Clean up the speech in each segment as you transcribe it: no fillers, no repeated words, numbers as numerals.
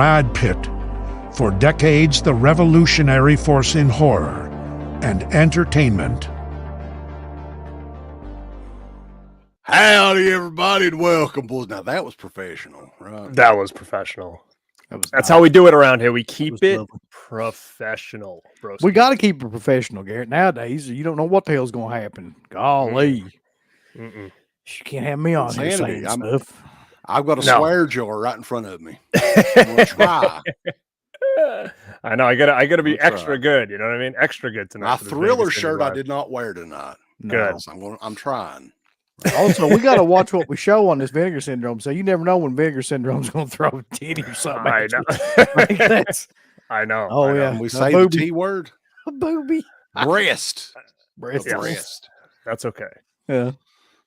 Rad Pit. For decades, the revolutionary force in horror and entertainment. Howdy, everybody, and welcome, boys. Now, that was professional, right? That was professional. That's nice. How we do it around here. We keep it professional, bro. We got to keep it professional, Garrett. Nowadays, you don't know what the hell's going to happen. Golly. You can't have me on here saying stuff. I've got a swear jar right in front of me. I'm gonna try. I know. I gotta be extra good. You know what I mean? Extra good tonight. My Thriller shirt I did not wear tonight. Good. So I'm trying. Also, we got to watch what we show on this Vinegar Syndrome. So you never know when Vinegar Syndrome's going to throw a titty or something. I know. I know. Oh, I know. yeah. We say the T word. A booby. Breast. Breast. Yes. Breast. That's okay. Yeah.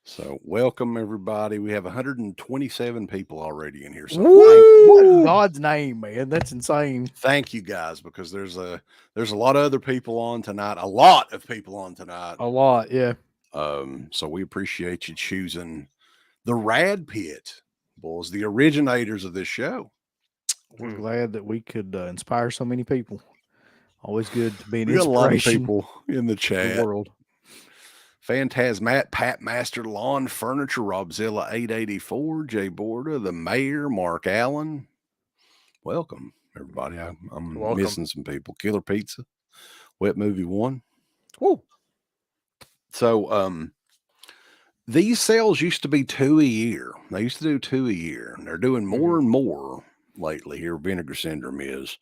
So welcome, everybody. We have 127 people already in here. So what in God's name, man? That's insane. Thank you guys, because there's a lot of other people on tonight. A lot of people on tonight. A lot, yeah. So we appreciate you choosing the Rad Pit, boys, the originators of this show. We're glad that we could inspire so many people. Always good to be an We got a lot of inspiration people in the to chat. the world. Phantasmat, Pat Master, Lawn Furniture, Robzilla 884, Jay Borda, the Mayor, Mark Allen. Welcome, everybody. I'm missing some people. Killer Pizza, Wet Movie 1. Woo. So these sales used to be 2 a year. They used to do 2 a year, and they're doing more and more lately here. Vinegar Syndrome is.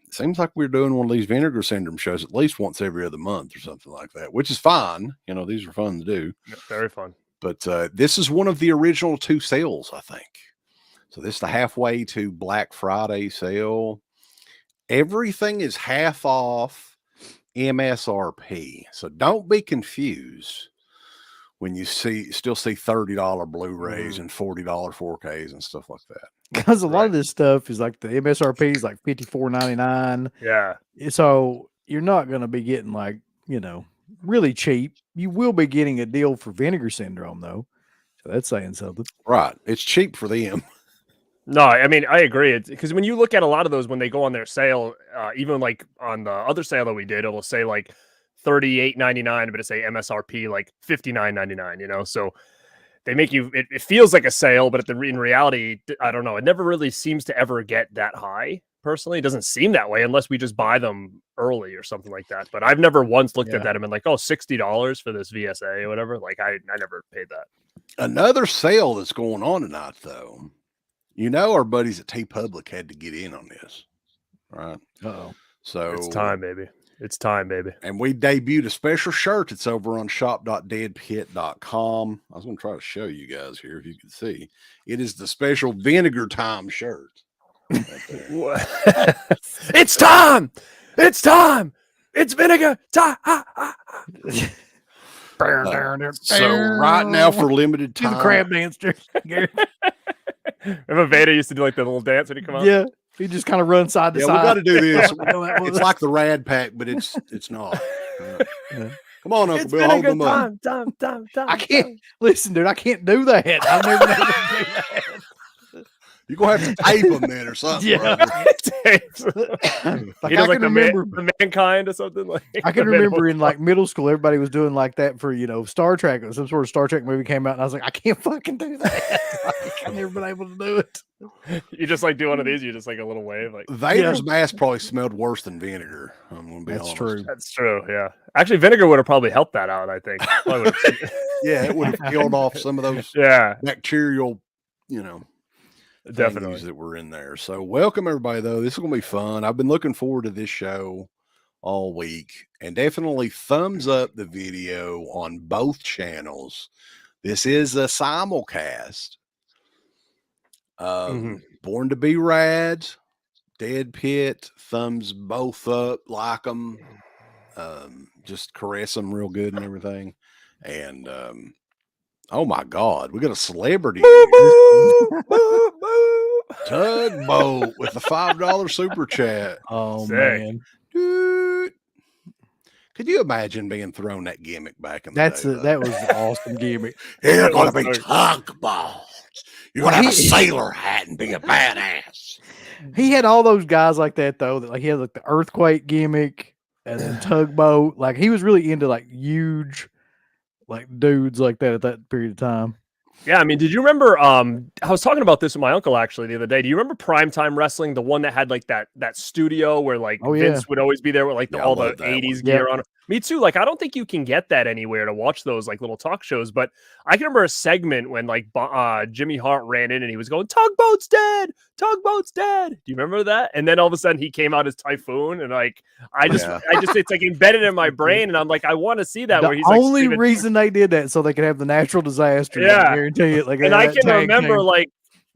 Seems like we're doing one of these Vinegar Syndrome shows at least once every other month or something like that, which is fine. You know, these are fun to do. Very fun. But this is one of the original 2 sales, I think. So this is the halfway to Black Friday sale. Everything is half off MSRP. So don't be confused when you still see $30 Blu-rays and $40 4Ks and stuff like that. Because a lot of this stuff is like the MSRP is like $54.99. Yeah. So you're not going to be getting like, really cheap. You will be getting a deal for Vinegar Syndrome though. So that's saying something. Right. It's cheap for them. No, I mean, I agree. Because when you look at a lot of those, when they go on their sale, even like on the other sale that we did, it'll say like $38.99, but it say MSRP like $59.99, so they make you, it feels like a sale, but in reality, I don't know. It never really seems to ever get that high. Personally, it doesn't seem that way unless we just buy them early or something like that. But I've never once looked at that and been like, oh, $60 for this VSA or whatever. Like I never paid that. Another sale that's going on tonight, though. Our buddies at T Public had to get in on this, right? Uh-oh. So it's time, baby. It's time, baby. And we debuted a special shirt. It's over on shop.deadpit.com. I was going to try to show you guys here if you can see. It is the special Vinegar Time shirt. Right it's time. It's time. It's Vinegar time. So right now for limited time. Do the crab dance. Remember Vader used to do like the little dance when he come out? Yeah. He just kind of runs side to side. We got to do this. It's like the Rad Pack, but it's not. Yeah. Come on, Uncle Bill, hold them up. Time. I can't listen, dude. I can't do that. I've never been able to do that. You're gonna have to tape them then or something. Yeah, like I can remember the Mankind or something. Like I can remember in like middle school, everybody was doing like that for Star Trek. Some sort of Star Trek movie came out, and I was like, I can't fucking do that. I've never been able to do it. You just like do one of these. You just like a little wave. Like Vader's mask probably smelled worse than vinegar. I'm gonna be honest. True. That's true. Yeah, actually, vinegar would have probably helped that out. I think. Yeah, it would have killed off some of those. Bacterial, definitely that were in there. So welcome everybody, though. This is gonna be fun. I've been looking forward to this show all week, and definitely thumbs up the video on both channels. This is a simulcast. Born to be Rad, Dead Pit, thumbs both up, like them, just caress them real good and everything. And oh my God, we got a celebrity. Tugboat with a $5 super chat. Oh, sick. Man. Dude. Could you imagine being thrown that gimmick back in the day? That was an awesome gimmick. It's going to be Tugboat. You're gonna have a sailor hat and be a badass. He had all those guys like that though. That like he had like the earthquake gimmick and then tugboat. Like he was really into like huge, like dudes like that at that period of time. Yeah, I mean, did you remember? I was talking about this with my uncle actually the other day. Do you remember Primetime Wrestling, the one that had like that studio where like Vince would always be there with like all the '80s gear on? Me too. Like, I don't think you can get that anywhere to watch those like little talk shows. But I can remember a segment when like Jimmy Hart ran in and he was going, "Tugboat's dead, Tugboat's dead." Do you remember that? And then all of a sudden he came out as Typhoon, and like I just it's like embedded in my brain, and I'm like, I want to see that. The where he's only reason they did that so they could have the natural disaster. Yeah, I guarantee it. Like, and I can remember like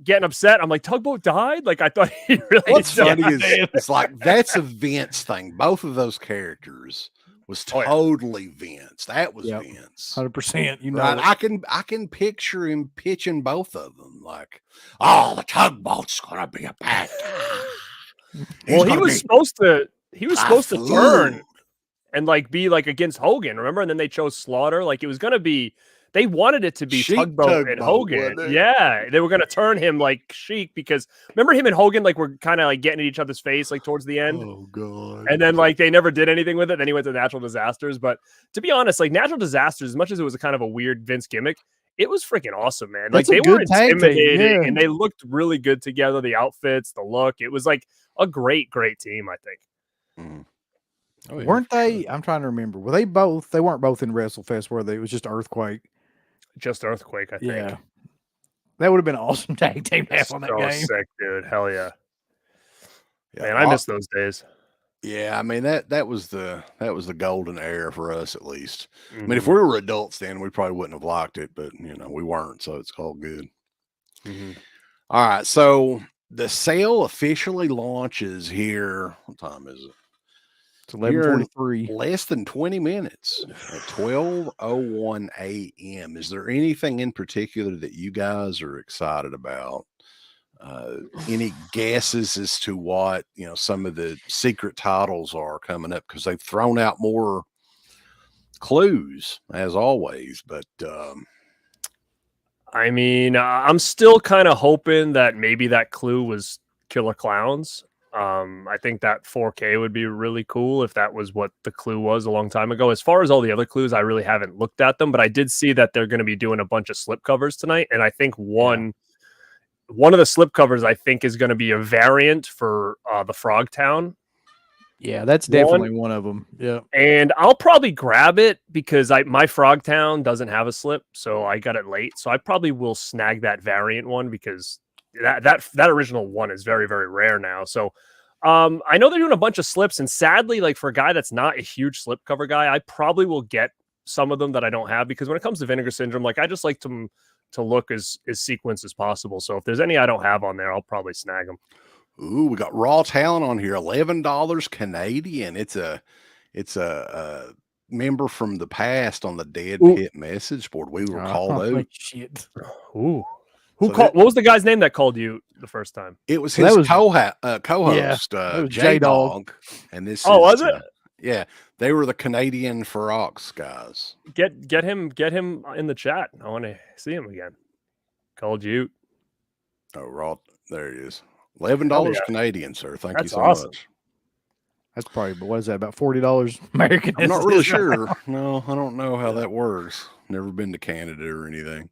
getting upset. I'm like, Tugboat died. Like I thought he really. What's funny is it's like that's a Vince thing. Both of those characters was totally Vince. That was Vince. 100%. You know, right? I can picture him pitching both of them. Like, oh, the tugboat's gonna be a bad guy. Well, he was supposed to turn and like be like against Hogan, remember? And then they chose Slaughter. Like it was gonna be. They wanted it to be Tugboat and Hogan. Yeah, they were going to turn him like Sheik because remember him and Hogan like were kind of like getting at each other's face like towards the end. Oh god! And then like they never did anything with it. Then he went to Natural Disasters. But to be honest, like Natural Disasters, as much as it was a kind of a weird Vince gimmick, it was freaking awesome, man. Like they were intimidating and they looked really good together. The outfits, the look, it was like a great team. I think. Mm. Oh, yeah. Weren't they? I'm trying to remember. Were they both? They weren't both in WrestleFest, were they? It was just Earthquake. Just Earthquake, I think. Yeah. That would have been an awesome tag team to have on that game. Sick, dude. Hell yeah. Man, I miss those days. Yeah, I mean that was the golden era for us at least. I mean, if we were adults then, we probably wouldn't have liked it, but you know, we weren't, so it's all good. All right, so the sale officially launches here. What time is it? It's 11:43. Less than 20 minutes at 12:01 a.m. Is there anything in particular that you guys are excited about? Any guesses as to what, you know, some of the secret titles are coming up? Because they've thrown out more clues as always, but I mean, I'm still kind of hoping that maybe that clue was Killer Clowns. I think that 4K would be really cool if that was what the clue was a long time ago. As far as all the other clues, I really haven't looked at them, but I did see that they're going to be doing a bunch of slip covers tonight, and I think one of the slip covers I think is going to be a variant for the Frogtown. Yeah, that's definitely one of them. Yeah, and I'll probably grab it because my Frogtown doesn't have a slip, so I got it late. So I probably will snag that variant one because that original one is very, very rare now. So I know they're doing a bunch of slips, and sadly, like for a guy that's not a huge slip cover guy, I probably will get some of them that I don't have because when it comes to Vinegar Syndrome, like I just like to look as sequenced as possible. So if there's any I don't have on there, I'll probably snag them. Ooh, we got Raw Talent on here, $11 Canadian. It's a member from the past on the Dead Pit message board. We were called out. Shit. Ooh. What was the guy's name that called you the first time? It was his co-host, J-Dog. And this was it? Yeah, they were the Canadian Ferox guys. Get him in the chat. I want to see him again. Called you. Oh, Raw. There he is. $11 Canadian, sir. Thank you so much. That's probably, what is that, about $40 American? I'm not really sure. No, I don't know how that works. Never been to Canada or anything.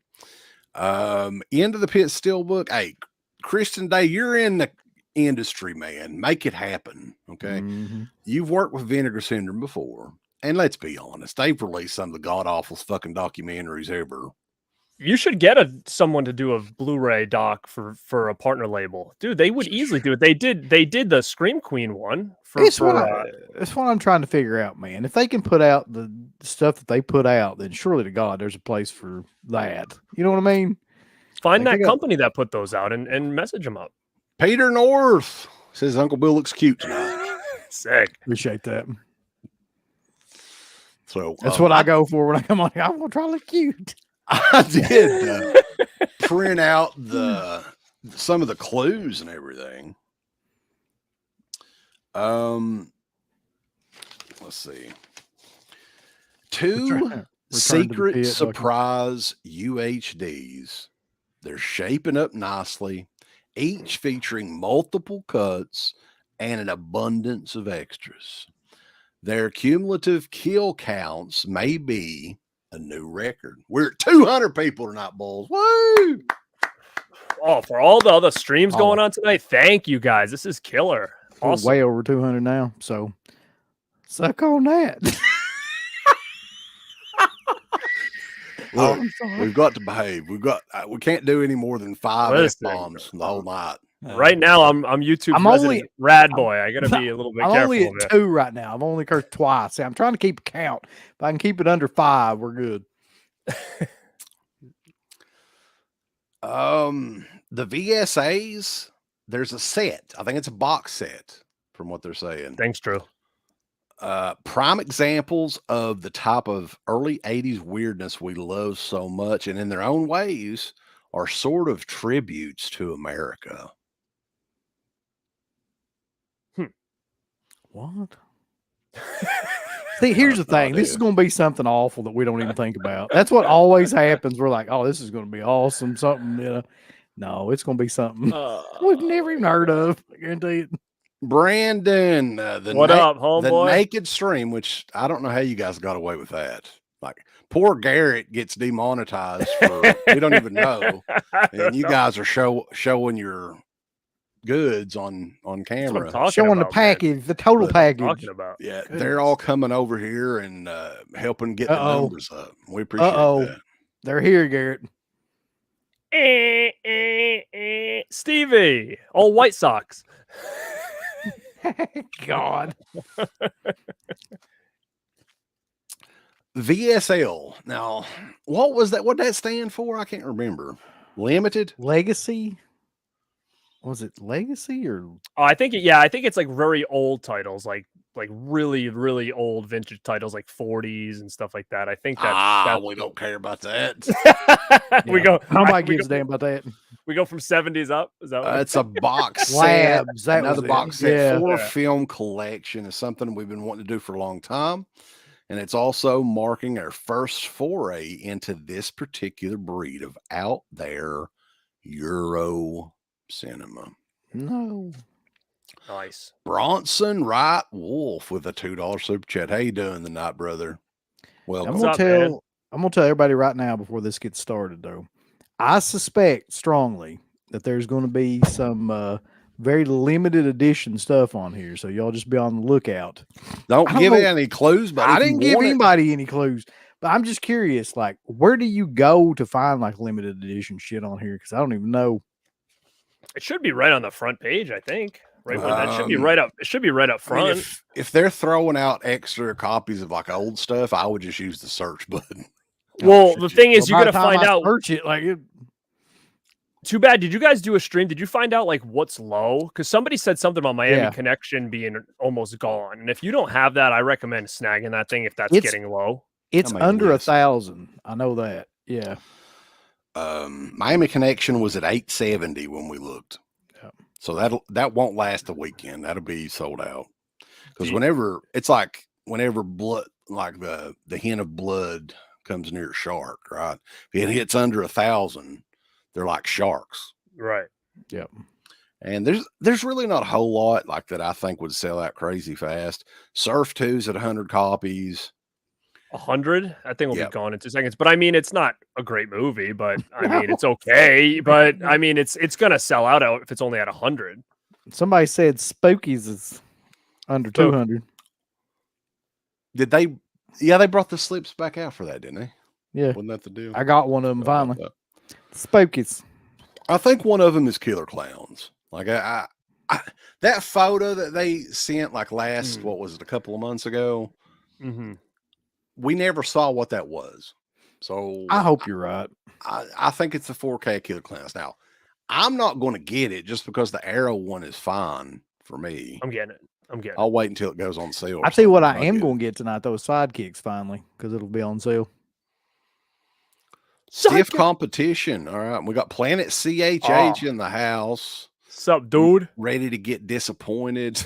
End of the Pit Steelbook. Hey, Kristen Day, you're in the industry, man. Make it happen. Okay. You've worked with Vinegar Syndrome before. And let's be honest, they've released some of the god-awful fucking documentaries ever. You should get someone to do a Blu-ray doc for a partner label, dude. They would easily do it. They did the Scream Queen one. It's what I'm trying to figure out, man. If they can put out the stuff that they put out, then surely to God, there's a place for that. You know what I mean? Find that company that put those out and message them up. Peter North says Uncle Bill looks cute tonight. Sick. Appreciate that. So that's what I go for when I come on here. I want to try to look cute. I did print out some of the clues and everything. Let's see. 2 secret surprise UHDs They're shaping up nicely, each featuring multiple cuts and an abundance of extras. Their cumulative kill counts may be a new record. We're at 200 people tonight, Bulls. Woo! Oh, for all the other streams going on tonight, thank you guys. This is killer. We're Awesome. way over 200 now, so suck on that. Look, we've got to behave. We can't do any more than 5 F-bombs the whole night. Right now, I'm YouTube. I'm only Rad Boy. I gotta be a little bit I'm careful. only at 2 right now. I've only cursed twice. See, I'm trying to keep a count. If I can keep it under 5, we're good. The VSAs, there's a set. I think it's a box set from what they're saying. Thanks, Drew. Prime examples of the type of early 80s weirdness we love so much, and in their own ways are sort of tributes to America. What? See, here's the thing. This is going to be something awful that we don't even think about. That's what always happens. We're like, oh, this is going to be awesome. Something, you know. No, it's going to be something we've never even heard of. I guarantee it. Brandon, what up, homeboy? The naked stream, which I don't know how you guys got away with that. Like, poor Garrett gets demonetized for we don't even know, and you guys are showing your goods on camera, showing the package, the total package. Talking about. Yeah, they're all coming over here and helping get the numbers up. We appreciate that. They're here, Garrett. Stevie, all White Sox. God. VSL. Now, what was that? What did that stand for? I can't remember. Limited Legacy. Was it Legacy or? Oh, I think it's like very old titles, like really, really old vintage titles, like 40s and stuff like that. I think that we don't care about that. We go. Nobody gives a damn about that. We go from 70s up. Is that it's a box set? Labs. Another box set for film collection is something we've been wanting to do for a long time, and it's also marking our first foray into this particular breed of out there Euro cinema. No. Nice. Bronson Wright Wolf with a $2 super chat. How you doing tonight, brother? Well, I'm gonna tell everybody right now before this gets started, though. I suspect strongly that there's going to be some very limited edition stuff on here, so y'all just be on the lookout. Don't give any clues, but I didn't give anybody any clues. But I'm just curious, like, where do you go to find like limited edition shit on here? Because I don't even know. It should be right on the front page, I think. Right, that should be right up. It should be right up front. I mean, if they're throwing out extra copies of like old stuff, I would just use the search button. Well, the thing is, you're gonna find out. Search it like it. Too bad. Did you guys do a stream? Did you find out like what's low? Because somebody said something about Miami Connection being almost gone. And if you don't have that, I recommend snagging that thing if that's getting low. It's under 1,000. I know that. Yeah. Miami Connection was at 870 when we looked. Yeah. So that won't last a weekend. That'll be sold out. Because whenever blood, like the hint of blood comes near a shark, right? If it hits under 1,000, they're like sharks. Right. Yep. And there's really not a whole lot like that I think would sell out crazy fast. Surf 2's at 100 copies. 100? I think will be gone in 2 seconds. But I mean, it's not a great movie, but I mean, it's okay. But I mean, it's gonna sell out if it's only at 100. Somebody said Spookies is under 200. Did they? Yeah, they brought the slips back out for that, didn't they? Yeah. Wasn't that the deal? I got one of them finally. Spookies. I think one of them is Killer Clowns. Like I that photo that they sent like last, what was it, a couple of months ago? Mm-hmm. We never saw what that was. So I hope you're right. I think it's the 4K Killer Clowns. Now, I'm not going to get it just because the Arrow one is fine for me. I'm getting it. I'll wait until it goes on sale. I tell you what, I am going to get tonight, those Sidekicks finally, because it'll be on sale. Stiff competition. All right. We got Planet CHH in the house. What's up, dude? Ready to get disappointed.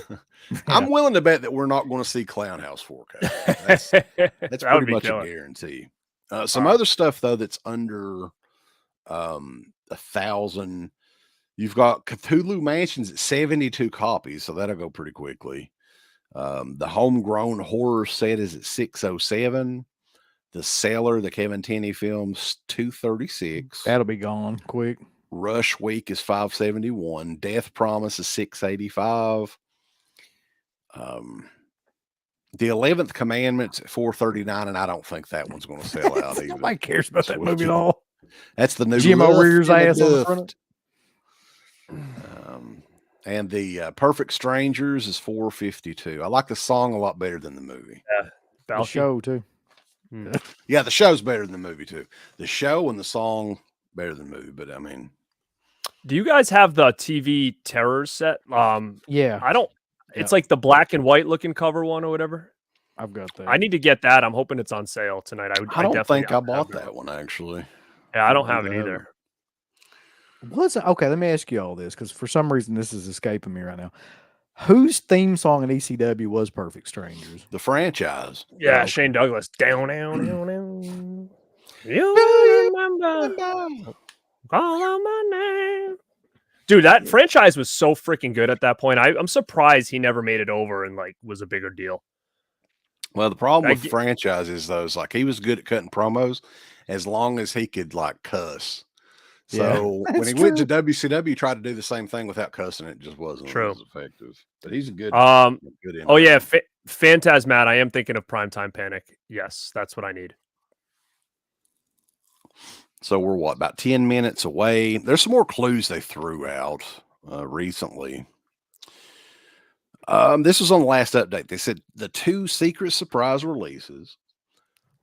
I'm willing to bet that we're not going to see Clown House 4K. That's pretty much a guarantee. Some other stuff though that's under 1,000. You've got Cthulhu Mansions at 72 copies, so that'll go pretty quickly. The Homegrown Horror set is at 607. The Sailor, the Kevin Tenney films, 236. That'll be gone quick. Rush Week is 571. Death Promise is 685. The 11th Commandment's at 439, and I don't think that one's going to sell out either. Nobody cares about that movie at all. That's the new Jim O'Rear's ass on the front. And the Perfect Strangers is 452. I like the song a lot better than the movie. Yeah, The show too. Yeah, the show's better than the movie too. The show and the song better than the movie, but I mean, do you guys have the TV Terrors set? Yeah, I don't. It's like the black and white looking cover one or whatever. I've got that. I need to get that. I'm hoping it's on sale tonight. I don't think I bought that one actually. Yeah, I don't have it either. Okay, let me ask you all this because for some reason this is escaping me right now. Whose theme song in ECW was Perfect Strangers? The franchise. Yeah, okay. Shane Douglas. Down. You remember? Call on my name. Dude, that franchise was so freaking good at that point. I'm surprised he never made it over and like was a bigger deal. Well, the problem with franchises though is like he was good at cutting promos as long as he could like cuss. So when he went to WCW, he tried to do the same thing without cussing. It just wasn't as effective. But he's a good. Good oh yeah, Phantasmat. I am thinking of Primetime Panic. Yes, that's what I need. So we're about 10 minutes away. There's some more clues they threw out recently. This was on the last update. They said the 2 secret surprise releases,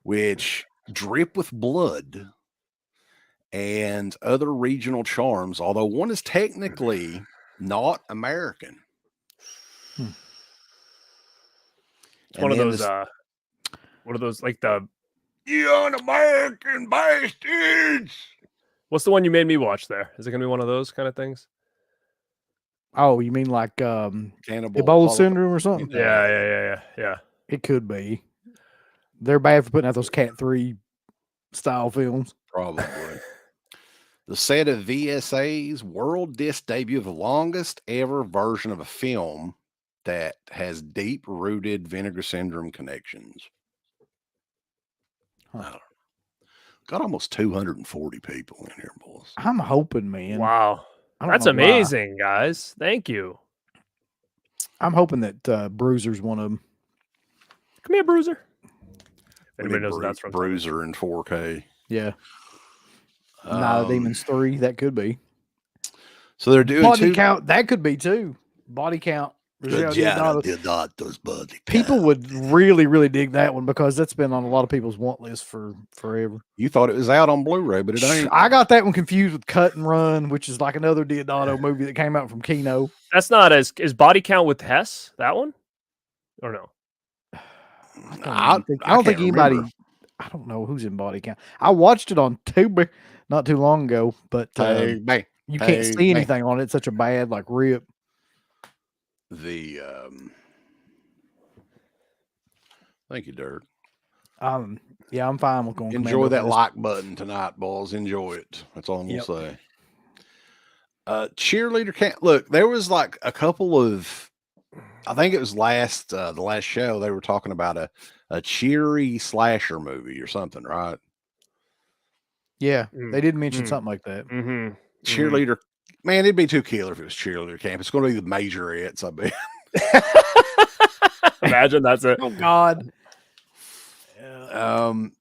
which drip with blood and other regional charms, although one is technically not American. It's one of those like the "You un-American bastards." What's the one you made me watch there? Is it gonna be one of those kind of things? Oh, you mean like Cannibal Ebola syndrome or something? Yeah. It could be. They're bad for putting out those Cat 3 style films. Probably. The set of VSA's world disc debut of the longest ever version of a film that has deep-rooted Vinegar Syndrome connections. I don't know. Got almost 240 people in here, boys. I'm hoping, man. Wow. That's amazing, guys. Thank you. I'm hoping that Bruiser's one of them. Come here, Bruiser. Anybody knows that's from Bruiser in 4K. Yeah. Night of Demons 3, that could be. So they're doing body count. That could be too. Body count. People would really, really dig that one because that's been on a lot of people's want list for forever. You thought it was out on Blu-ray, but it ain't. I got that one confused with Cut and Run, which is like another Diodato movie that came out from Kino. That's not is Body Count with Hess, that one? Or no? I don't think anybody remember. I don't know who's in Body Count. I watched it on Tubi not too long ago, but you can't see anything on it. It's such a bad like rip. Thank you, Dirk. Yeah, I'm fine with going. Enjoy that like button tonight, boys. Enjoy it. That's all I'm gonna say. Cheerleader camp. Look, there was like a couple of. I think it was the last show they were talking about a cheery slasher movie or something, right? Yeah, they did mention something like that. Cheerleader, man, it'd be too killer if it was cheerleader camp. It's going to be the majorettes, I bet. Imagine that's it. Oh God.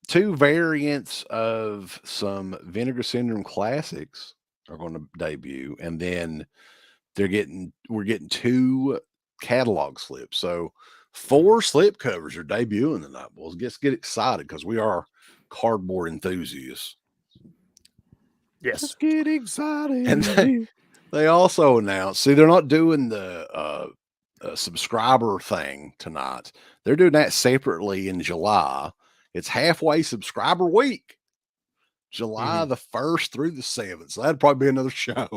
2 variants of some Vinegar Syndrome classics are going to debut, and then we're getting 2 catalog slips. So 4 slip covers are debuting tonight, boys. Let's get excited because we are cardboard enthusiasts. Yes. Let's get excited. And they also announced, see, they're not doing the subscriber thing tonight. They're doing that separately in July. It's halfway subscriber week. July the 1st through the 7th. So that'd probably be another show.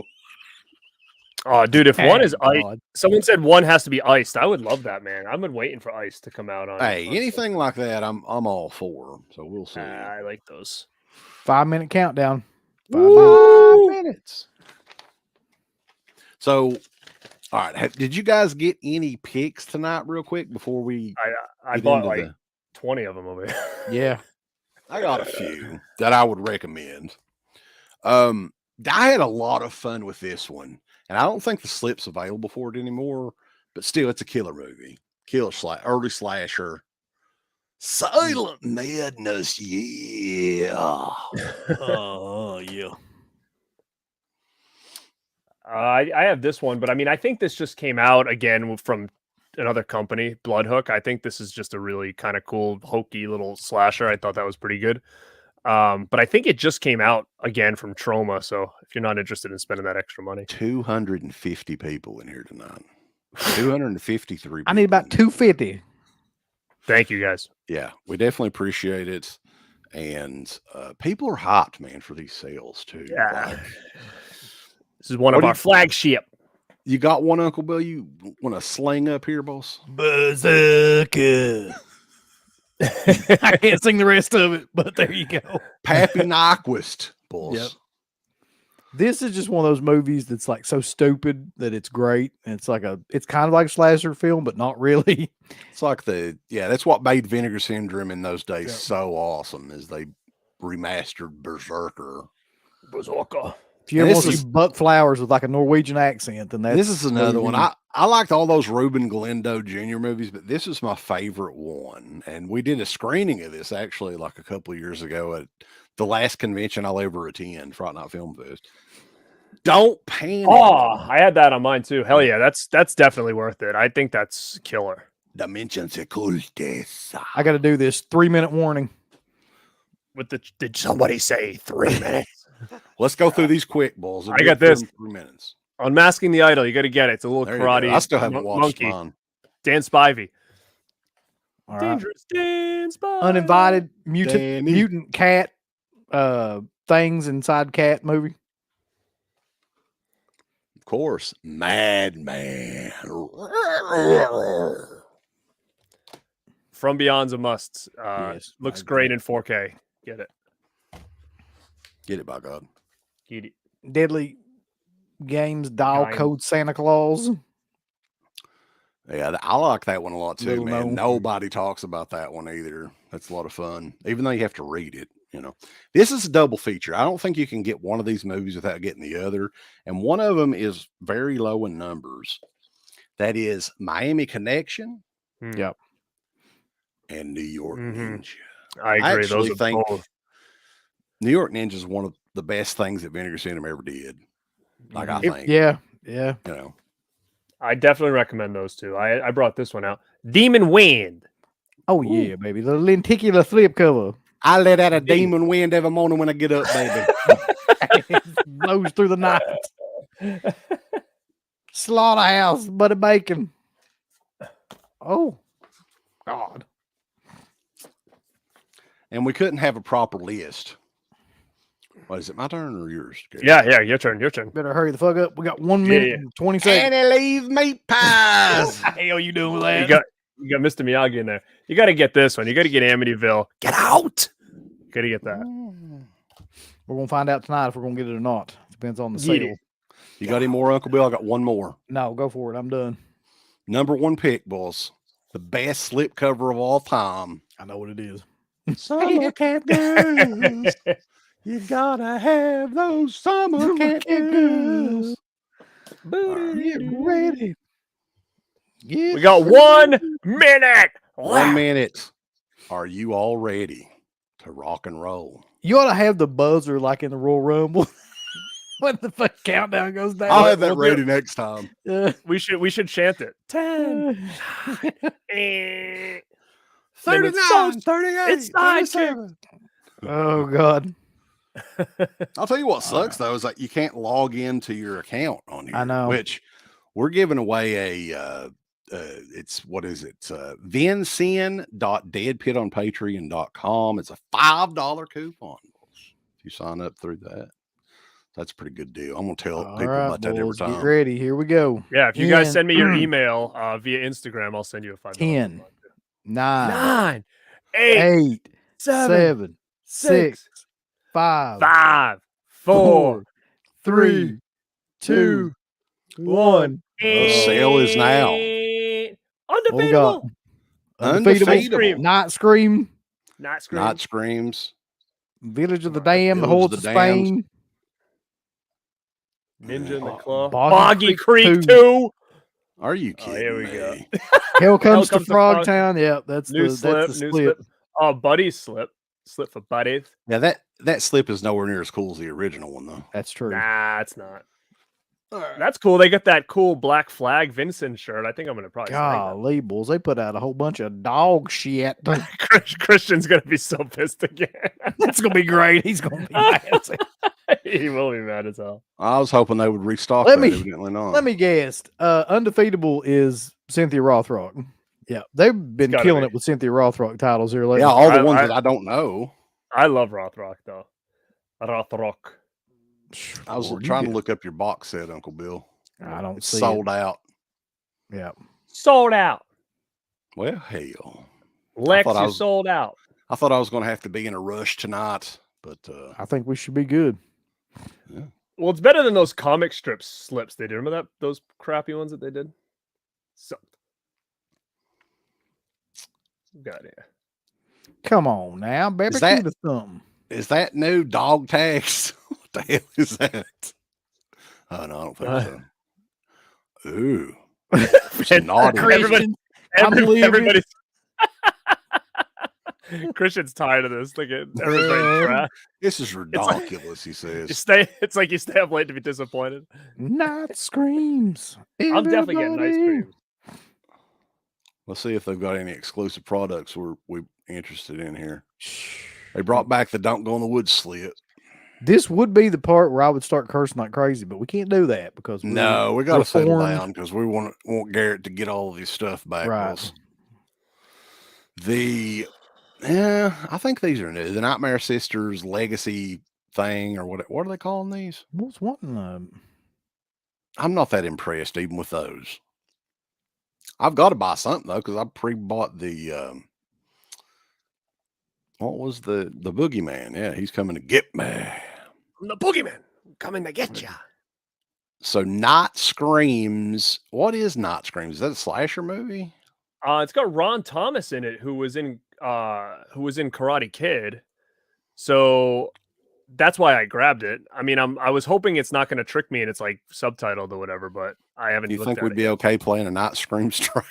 Oh, dude, if one is iced, someone said one has to be iced. I would love that, man. I've been waiting for ice to come out on. Hey, anything like that, I'm all for. So we'll see. I like those. 5-minute countdown. 5 minutes. minutes. So, all right. Did you guys get any picks tonight, real quick, before we? I bought like 20 of them over here. Yeah, I got a few that I would recommend. I had a lot of fun with this one, and I don't think the slip's available for it anymore. But still, it's a killer movie, early slasher, Silent Madness. Yeah. oh yeah. I have this one, but I mean, I think this just came out again from another company, Bloodhook. I think this is just a really kind of cool, hokey little slasher. I thought that was pretty good. But I think it just came out again from Troma. So if you're not interested in spending that extra money, 250 people in here tonight. 253. I need about 250. Thank you guys. Yeah, we definitely appreciate it. And people are hyped, man, for these sales too. Yeah. This is one of our flagship. You got one, Uncle Bill? You want to sling up here, boss? Berserker. I can't sing the rest of it, but there you go. Pappy Nyquist, boss. Yep. This is just one of those movies that's like so stupid that it's great. And it's kind of like a slasher film, but not really. It's like that's what made Vinegar Syndrome in those days so awesome, is they remastered Berserker. If you ever want to see Buck Flowers with like a Norwegian accent, then this is another one. I liked all those Ruben Glendo Jr. movies, but this is my favorite one. And we did a screening of this actually like a couple of years ago at the last convention I'll ever attend, Fright Night Film Fest. Don't panic. Oh, I had that on mine too. Hell yeah, that's definitely worth it. I think that's killer. Dimensions Occultes. I got to do this 3-minute warning. Did somebody say 3 minutes? Let's go through these quick, balls. I got this. 3 minutes. Unmasking the Idol. You got to get it. It's a little karate. I still haven't watched monkey. mine. Dan Spivey. All right. Dangerous Dan Spivey. Uninvited mutant cat things inside cat movie. Of course, Madman. From Beyond's a must. Yes, looks great in 4K. Get it. Get it, by God. Get it. Deadly Games Dial Code Santa Claus. Yeah, I like that one a lot too, Little man. known. Nobody talks about that one either. That's a lot of fun, even though you have to read it. This is a double feature. I don't think you can get one of these movies without getting the other. And one of them is very low in numbers. That is Miami Connection. Yep. And New York Ninja. I agree. Those are think both. New York Ninja is one of the best things that Vinegar Syndrome ever did. Like, I think. Yeah. I definitely recommend those two. I brought this one out. Demon Wind. Oh, yeah, baby. The lenticular slip cover. I let out a demon wind every morning when I get up, baby. Blows through the night. Slaughterhouse, butter bacon. Oh, God. And we couldn't have a proper list. What is it, my turn or yours? Garrett? Yeah, your turn. Better hurry the fuck up. We got 1 minute and 20 seconds. And leave meat pies. What the hell you doing with that? You got Mr. Miyagi in there. You got to get this one. You got to get Amityville. Get out. Got to get that. We're going to find out tonight if we're going to get it or not. Depends on the sale. You got any more, Uncle Bill? I got one more. No, go for it. I'm done. Number one pick, boss. The best slip cover of all time. I know what it is. Summer camp girls. You gotta have those summer camp girls. Get ready. We got 1 minute. 1 minute. Are you all ready to rock and roll? You ought to have the buzzer like in the Royal Rumble. When the fuck countdown goes down. I'll have that ready next time. We should chant it. 10, 39, 38, it's time. 37. Oh, God. I'll tell you what sucks though is that you can't log into your account on here. I know. Which we're giving away it's what is it? vincin.deadpitonpatreon.com. It's a $5 coupon if you sign up through that. That's a pretty good deal. I'm gonna tell people about that every time. Get ready. Here we go. Yeah, if you guys send me your email via Instagram, I'll send you a $5. 10, 9, 8, 7, 6, 5, 4, 3, 2, 1. The sale is now. What we got? Undefeatable. Scream. Not Scream. Not Scream. Not Screams. Village of the Damned. The Village Hordes of of the Damned. Spain. Ninja in the Claw. Boggy Boggy Creek Creek 2. Are you kidding here we me? go. Hell Comes to Comes to Frog- Frogtown. Yeah, that's New the slip. that's the New split. slip. Oh, Buddy's slip. Slip for Buddy. Yeah, that slip is nowhere near as cool as the original one, though. That's true. Nah, it's not. That's cool. They got that cool Black Flag Vincent shirt. I think I'm gonna probably. Golly, bulls! They put out a whole bunch of dog shit. Christian's gonna be so pissed again. That's gonna be great. He's gonna be mad. He will be mad as hell. I was hoping they would restock Let that. me- Evidently not. Let me guess. Undefeatable is Cynthia Rothrock. Yeah, they've been gotta killing be. it with Cynthia Rothrock titles here lately. Yeah, all the I- ones I- that I don't know. I love Rothrock though. Rothrock. I was Lord, you trying to get- look up your box set, Uncle Bill. I don't It's see sold out. it. Yeah. Sold out. Well, hell. Lex, thought I you was- sold out. I thought I was going to have to be in a rush tonight, but I think we should be good. Well, it's better than those comic strip slips they did. Remember those crappy ones that they did? So got it. Come on now, baby. that- The thumb. is that new dog tags? What the hell is that? Oh, no, I don't think so. Ooh. It's naughty. Everybody- I'm leaving. everybody's Christian's tired of this. Look at everybody trash. This is ridiculous, he says. It's like you stay up late to be disappointed. Not screams. I'm definitely getting ice Everybody. cream. Let's see if they've got any exclusive products we're interested in here. They brought back the Don't Go in the Woods slit. This would be the part where I would start cursing like crazy, but we can't do that because No, we got to settle reformed. down because we want Garrett to get all of his stuff back. Right. I think these are new. The Nightmare Sisters Legacy thing, or what are they calling these? What's one? I'm not that impressed even with those. I've got to buy something though because I pre-bought the what was the Boogeyman? Yeah, he's coming to get me. I'm the boogeyman coming to get you. So Not Screams. What is Not Screams? Is that a slasher movie? It's got Ron Thomas in it, who was in Karate Kid. So that's why I grabbed it. I mean, I was hoping it's not going to trick me and it's like subtitled or whatever, but I haven't. Do you looked think at we'd it be yet. okay playing a Not Screams trailer?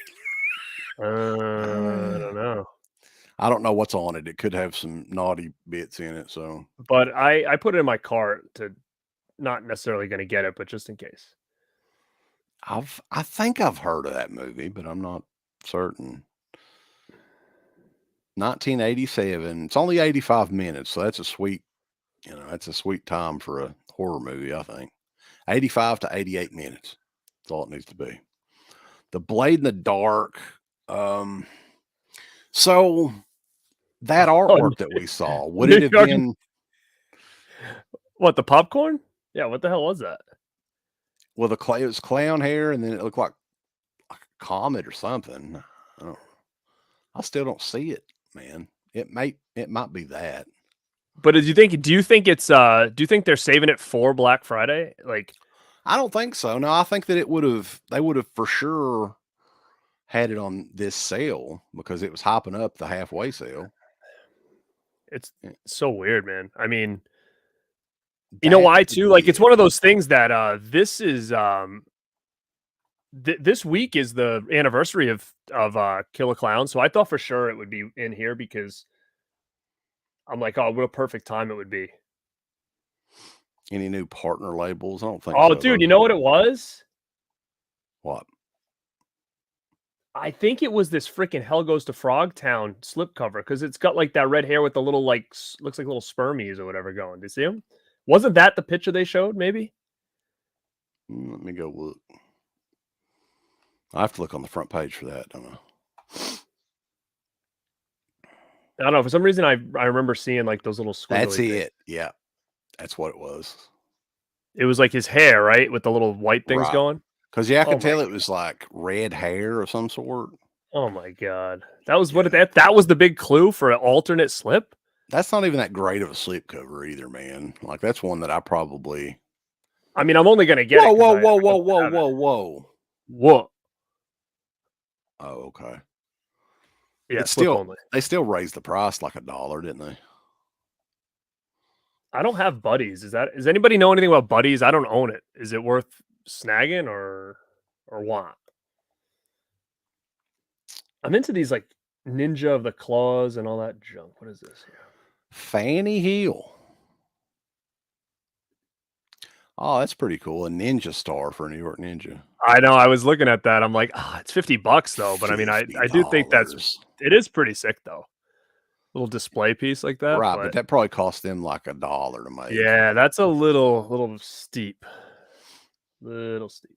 I don't know, I don't know what's on it. It could have some naughty bits in it. So but I put it in my cart to not necessarily going to get it, but just in case. I think I've heard of that movie, but I'm not certain. 1987. It's only 85 minutes, so that's a sweet, that's a sweet time for a horror movie, I think. 85 to 88 minutes. That's all it needs to be. The Blade in the Dark. So that artwork that we saw, would it have been What, the popcorn? Yeah, what the hell was that? with it was clown hair and then it looked like a comet or something? I still don't see it, man. It might be that. But do you think do you think they're saving it for Black Friday? Like, I don't think so. No, I think that they would have for sure had it on this sale because it was hyping up the halfway sale. it's so weird, man. I mean, you know why That too? could Like, be it's it. one of those things that this is this week is the anniversary of Kill a Clown, so I thought for sure it would be in here because I'm like, oh, what a perfect time it would be. Any new partner labels? I don't think Oh, so. dude, you know what it was? What? I think it was this freaking Hell Goes to Frogtown slipcover because it's got like that red hair with the little looks like little spermies or whatever going. Do you see them? Wasn't that the picture they showed? Maybe. Let me go look. I have to look on the front page for that, don't I? I don't know. For some reason, I remember seeing like those little squiggly That's things. it. Yeah. That's what it was. It was like his hair, right, with the little white things Right. going. Because I Oh can my tell it was like red hair of some sort. Oh my god, that was what that was the big clue for an alternate slip. That's not even that great of a slip cover either, man. Like that's one that I probably I mean, I'm only gonna get Whoa, it. whoa, 'Cause whoa, I whoa, hope to whoa, have it. whoa, whoa. What? Oh, okay. Yeah, It's slip still only. they still raised the price like $1, didn't they? I don't have buddies. Does anybody know anything about buddies? I don't own it. Is it worth snagging or what? I'm into these like Ninja of the Claws and all that junk. What is this here? Fanny Hill. Oh, that's pretty cool. A ninja star for a New York Ninja. I know. I was looking at that. I'm like, it's $50 though. But I mean, I do think it is pretty sick though. Little display piece like that. Right, but that probably cost them like $1 to make. Yeah, that's a little steep. Little steep.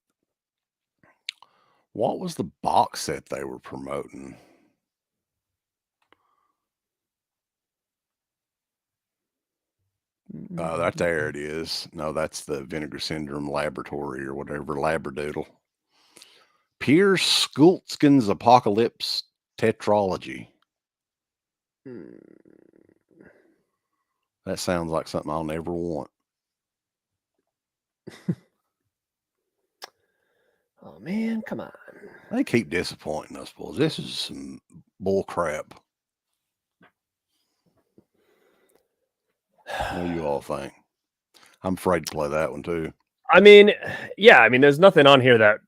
What was the box set they were promoting? Oh, right there it is. No, that's the Vinegar Syndrome Laboratory or whatever, Labradoodle. Piers Skultskin's Apocalypse Tetralogy. That sounds like something I'll never want. Oh man, come on. They keep disappointing us, boys. This is some bull crap. What do you all think? I'm afraid to play that one too. I mean, yeah, I mean, there's nothing on here that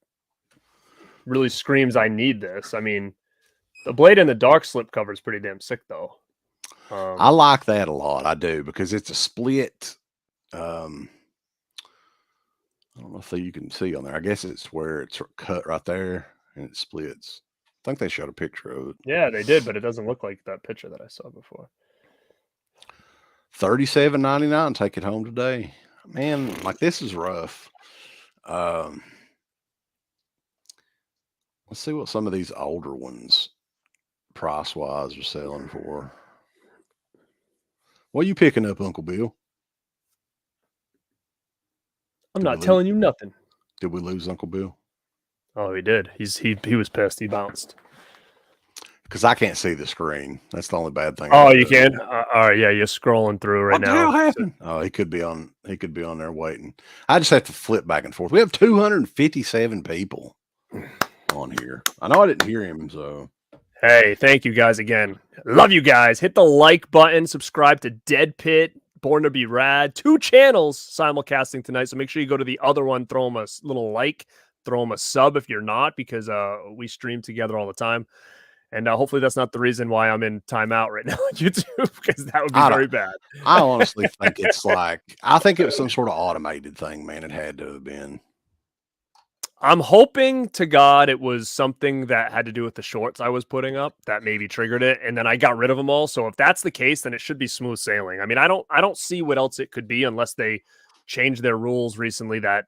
really screams I need this. I mean, the Blade in the Dark slip cover is pretty damn sick though. I like that a lot. I do, because it's a split. I don't know if you can see on there. I guess it's where it's cut right there and it splits. I think they showed a picture of it. Yeah, they did, but it doesn't look like that picture that I saw before. $37.99. Take it home today. Man, like this is rough. Let's see what some of these older ones price-wise are selling for. What are you picking up, Uncle Bill? I'm not telling you nothing. Did we lose Uncle Bill? Oh, he did. He was pissed. He bounced. Because I can't see the screen. That's the only bad thing. Oh, you can? All right, yeah, you're scrolling through right now. What the hell happened? Oh, he could be on there waiting. I just have to flip back and forth. We have 257 people on here. I know I didn't hear him, so. Hey, thank you guys again. Love you guys. Hit the like button, subscribe to Dead Pit, Born to Be Rad. 2 channels simulcasting tonight, so make sure you go to the other one, throw them a little like, throw them a sub if you're not, because we stream together all the time. And hopefully that's not the reason why I'm in timeout right now on YouTube, because that would be very bad. I honestly think it's like, I think it was some sort of automated thing, man. It had to have been. I'm hoping to God it was something that had to do with the shorts I was putting up that maybe triggered it, and then I got rid of them all. So if that's the case, then it should be smooth sailing. I mean, I don't see what else it could be unless they changed their rules recently that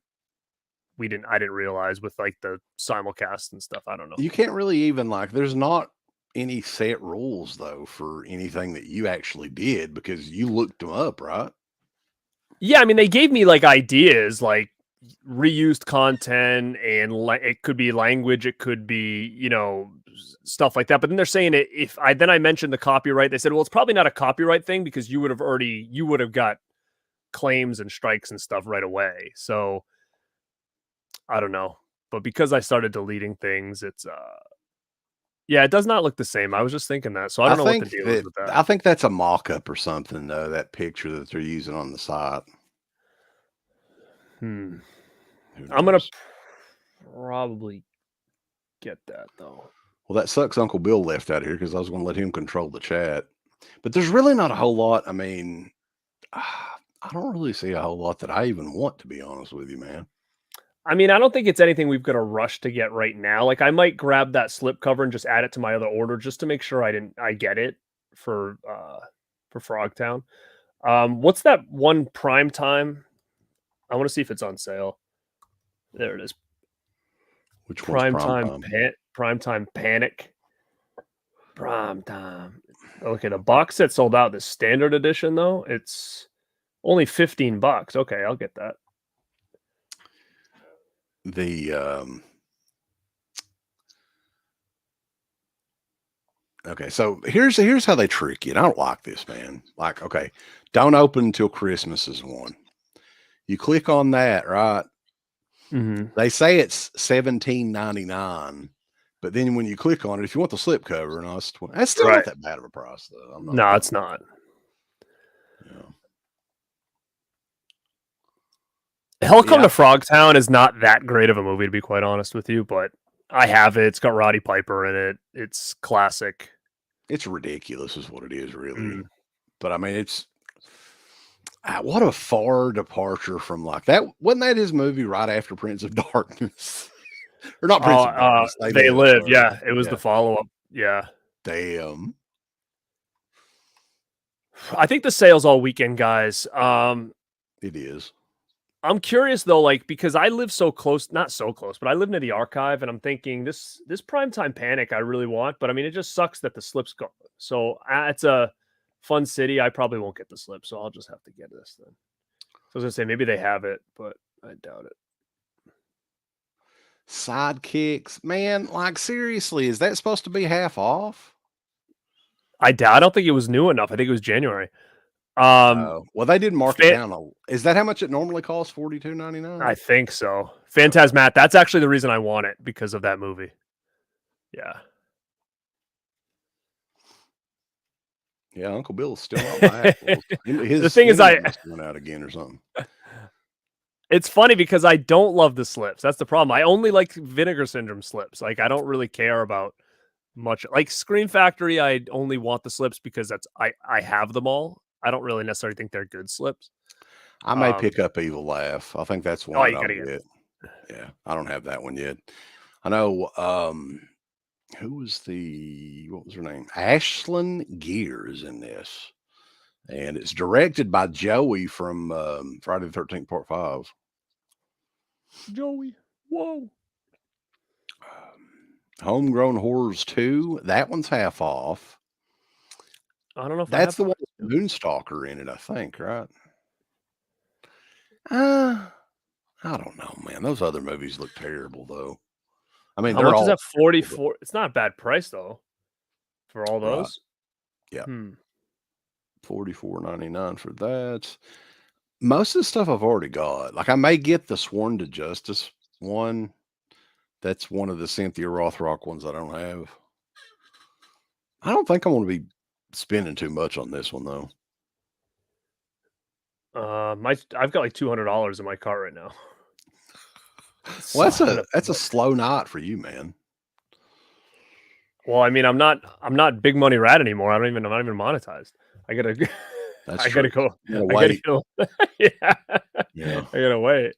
I didn't realize with like the simulcast and stuff. I don't know. You can't really even like, there's not any set rules though for anything that you actually did, because you looked them up, right? Yeah, I mean, they gave me like ideas, like reused content, and it could be language, it could be, stuff like that. But then they're saying I mentioned the copyright, they said, well, it's probably not a copyright thing because you would have got claims and strikes and stuff right away. So I don't know. But because I started deleting things, it's yeah, it does not look the same. I was just thinking that. So I don't know what the deal is with that. I think that's a mock-up or something, though, that picture that they're using on the site. I'm going to probably get that, though. Well, that sucks Uncle Bill left out here, because I was going to let him control the chat. But there's really not a whole lot. I mean, I don't really see a whole lot that I even want, to be honest with you, man. I mean, I don't think it's anything we've got to rush to get right now. Like, I might grab that slip cover and just add it to my other order just to make sure I get it for Frogtown. What's that one prime time? I want to see if it's on sale. There it is. Which prime one's time? Prime time panic. Prime time. Okay, the box set sold out. The standard edition though, it's only $15. Okay, I'll get that. Okay, so here's how they trick you. And I don't like this, man. Like, okay, don't open until Christmas is one. You click on that, right? Mhm. They say it's $17.99, but then when you click on it, if you want the slipcover, no, it's that's still not Right. that bad of a price, though. I'm not No, gonna it's not. lie. Hell Come Yeah. to Frogtown is not that great of a movie, to be quite honest with you, but I have it. It's got Roddy Piper in it. It's classic. It's ridiculous, is what it is, really. Mm. But I mean, it's what a far departure from like that. Wasn't that his movie right after Prince of Darkness? Or not Prince of Darkness? They Live. Sorry. Yeah, it was the follow-up. Yeah. Damn. I think the sale's all weekend, guys. It is. I'm curious though, like, because I live so close, not so close, but I live near the archive, and I'm thinking this primetime panic I really want, but I mean, it just sucks that the slips go. So it's a fun city. I probably won't get the slip, so I'll just have to get this then. So I was gonna say maybe they have it, but I doubt it. Sidekicks, man. Like seriously, is that supposed to be half off? I don't think it was new enough. I think it was January. Well, they did mark it down. Is that how much it normally costs? $42.99. I think so. Phantasmat. That's actually the reason I want it, because of that movie. Yeah. Yeah, Uncle Bill's still not back. The thing is, must have went out again or something. It's funny because I don't love the slips. That's the problem. I only like Vinegar Syndrome slips. Like, I don't really care about much. Like Scream Factory, I only want the slips because I have them all. I don't really necessarily think they're good slips. I may pick up Evil Laugh. I think that's one I'll get. Yeah, I don't have that one yet. I know what was her name? Ashlyn Gear is in this. And it's directed by Joey from Friday the 13th Part 5. Joey. Whoa. Homegrown Horrors 2. That one's half off. I don't know if that's the one with Moonstalker in it, I think, right? I don't know, man. Those other movies look terrible, though. I mean, how much is that? 44. It's not a bad price though, for all those. Right. Yeah. $44.99 for that. Most of the stuff I've already got. Like I may get the Sworn to Justice one. That's one of the Cynthia Rothrock ones I don't have. I don't think I'm going to be spending too much on this one though. I've got like $200 in my cart right now. Well, that's a slow night for you, man. Well, I mean, I'm not Big Money Rad anymore. I'm not even monetized. I gotta go. I gotta go. Yeah. I gotta wait.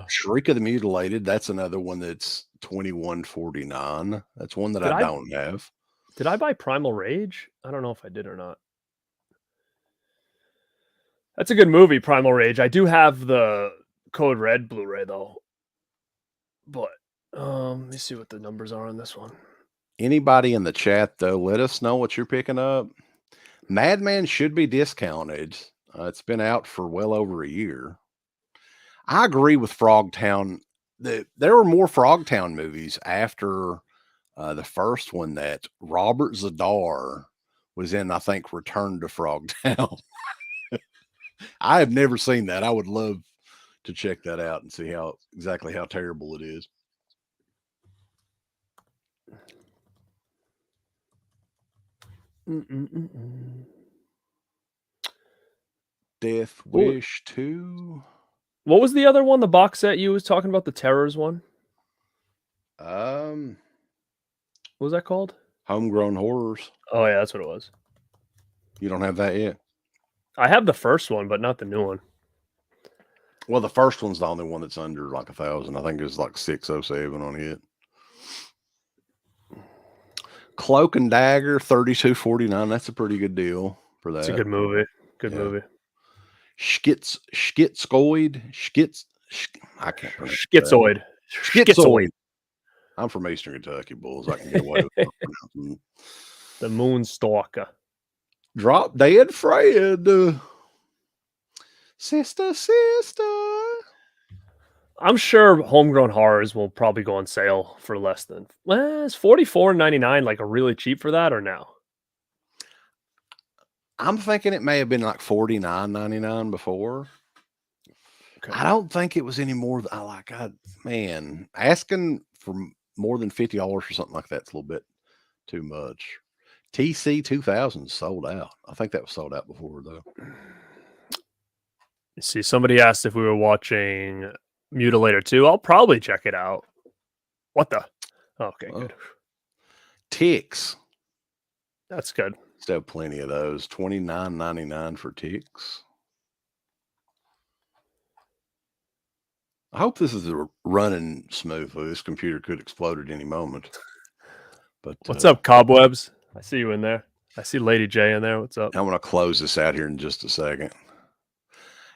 Shriek of the Mutilated. That's another one that's $21.49. That's one that I don't have. Did I buy Primal Rage? I don't know if I did or not. That's a good movie, Primal Rage. I do have the Code Red Blu-ray though. But let me see what the numbers are on this one. Anybody in the chat though, let us know what you're picking up. Madman should be discounted. It's been out for well over a year. I agree with Frogtown. There were more Frogtown movies after the first one that Robert Zadar was in, I think, Return to Frogtown. I have never seen that. I would love to check that out and see exactly how terrible it is. Death Wish 2. What was the other one? The box set you was talking about, the Terrors one? What was that called? Homegrown Horrors. Oh yeah, that's what it was. You don't have that yet? I have the first one, but not the new one. Well, the first one's the only one that's under like 1,000. I think it's like 607 on it. Cloak and Dagger, $32.49. That's a pretty good deal for that. It's a good movie. Movie. Schizoid. I can't pronounce Schizoid. Schizoid. I'm from Eastern Kentucky, Bulls. I can get away with it. The Moonstalker. Drop Dead Fred. Sister. I'm sure Homegrown Horrors will probably go on sale for less than. Is $44.99 like a really cheap for that or no? I'm thinking it may have been like $49.99 before. Okay. I don't think it was any more. Man, asking for more than $50 for something like that's a little bit too much. TC 2000 sold out. I think that was sold out before though. See, somebody asked if we were watching Mutilator 2. I'll probably check it out. What the? Okay, good. Ticks. That's good. Still have plenty of those. $29.99 for ticks. I hope this is running smoothly. This computer could explode at any moment. But what's up, Cobwebs? I see you in there. I see Lady J in there. What's up? I'm going to close this out here in just a second.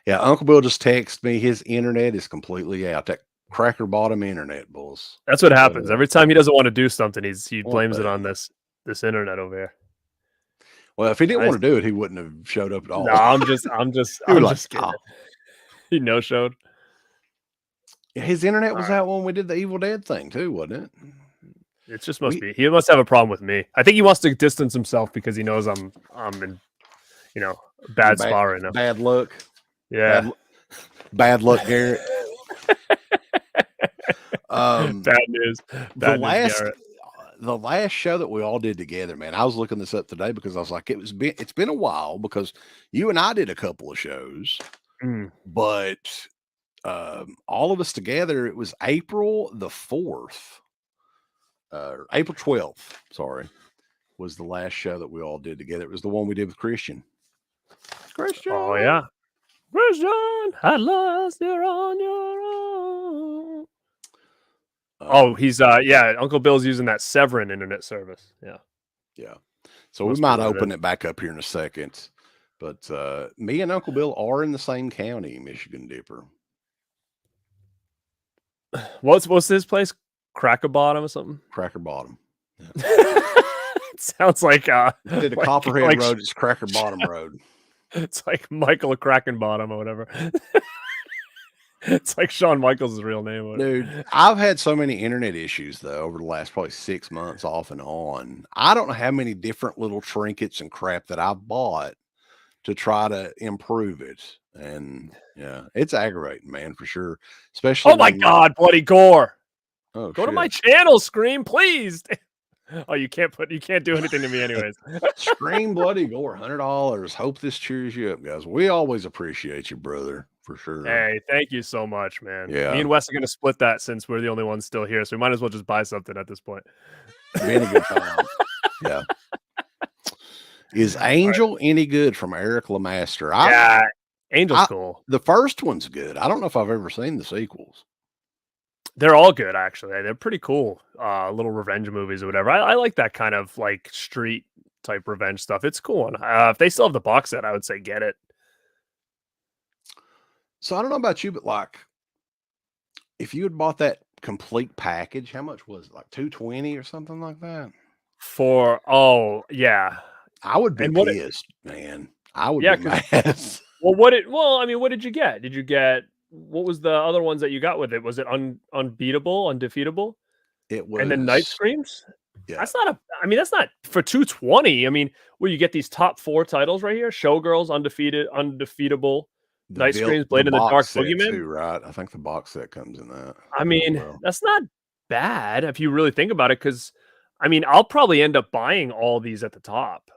Yeah, Uncle Bill just texted me. His internet is completely out. That cracker bottom internet, bulls. That's what happens. Every time he doesn't want to do something, he blames it on this internet over here. Well, if he didn't want to do it, he wouldn't have showed up at all. No, I'm just kidding. Oh. He no-showed. His internet was out when we did the Evil Dead thing too, wasn't it? It just must be. He must have a problem with me. I think he wants to distance himself because he knows I'm in, bad spot right now. Bad luck. Yeah. Bad luck, Garrett. Bad news. The last show that we all did together, man. I was looking this up today because I was like, it's been a while because you and I did a couple of shows, but all of us together, it was April the 4th, April 12th. Sorry, was the last show that we all did together. It was the one we did with Christian. Oh yeah, Christian, at last you're on your own. He's Uncle Bill's using that Severin internet service. Yeah. So we might open it back up here in a second. But me and Uncle Bill are in the same county, Michigan Dipper. What's his place? Cracker Bottom or something? Cracker Bottom. Yeah. It sounds like did a Copperhead Road. It's Cracker Bottom Road. It's like Michael Krakenbottom or whatever. It's like Shawn Michaels' real name. Dude, I've had so many internet issues, though, over the last probably 6 months off and on. I don't know how many different little trinkets and crap that I've bought to try to improve it. And, yeah, it's aggravating, man, for sure. Especially. Oh, my God, bloody gore. Oh, Go to my channel, Scream, please. Oh, you can't do anything to me anyways. Scream bloody gore, $100. Hope this cheers you up, guys. We always appreciate you, brother. For sure. Hey, thank you so much, man. Yeah. Me and Wes are going to split that since we're the only ones still here. So we might as well just buy something at this point. Being a good time. Yeah. Is Angel any good from Eric LeMaster? Yeah, Angel's cool. The first one's good. I don't know if I've ever seen the sequels. They're all good, actually. They're pretty cool. Little revenge movies or whatever. I like that kind of like street type revenge stuff. It's cool. If they still have the box set, I would say get it. So I don't know about you, but like, if you had bought that complete package, how much was it? Like $220 or something like that? I would be pissed, man. I would be mad. Well, what did you get? What was the other ones that you got with it? Was it unbeatable, undefeatable? It was. And then Night Screams? Yeah. That's not for $220. I mean, you get these top 4 titles right here: Showgirls, Undefeatable. Night Screams, Blade in the Dark, Boogeyman too, right? I think the box set comes in that. I mean, that's not bad if you really think about it. Because I mean, I'll probably end up buying all these at the top.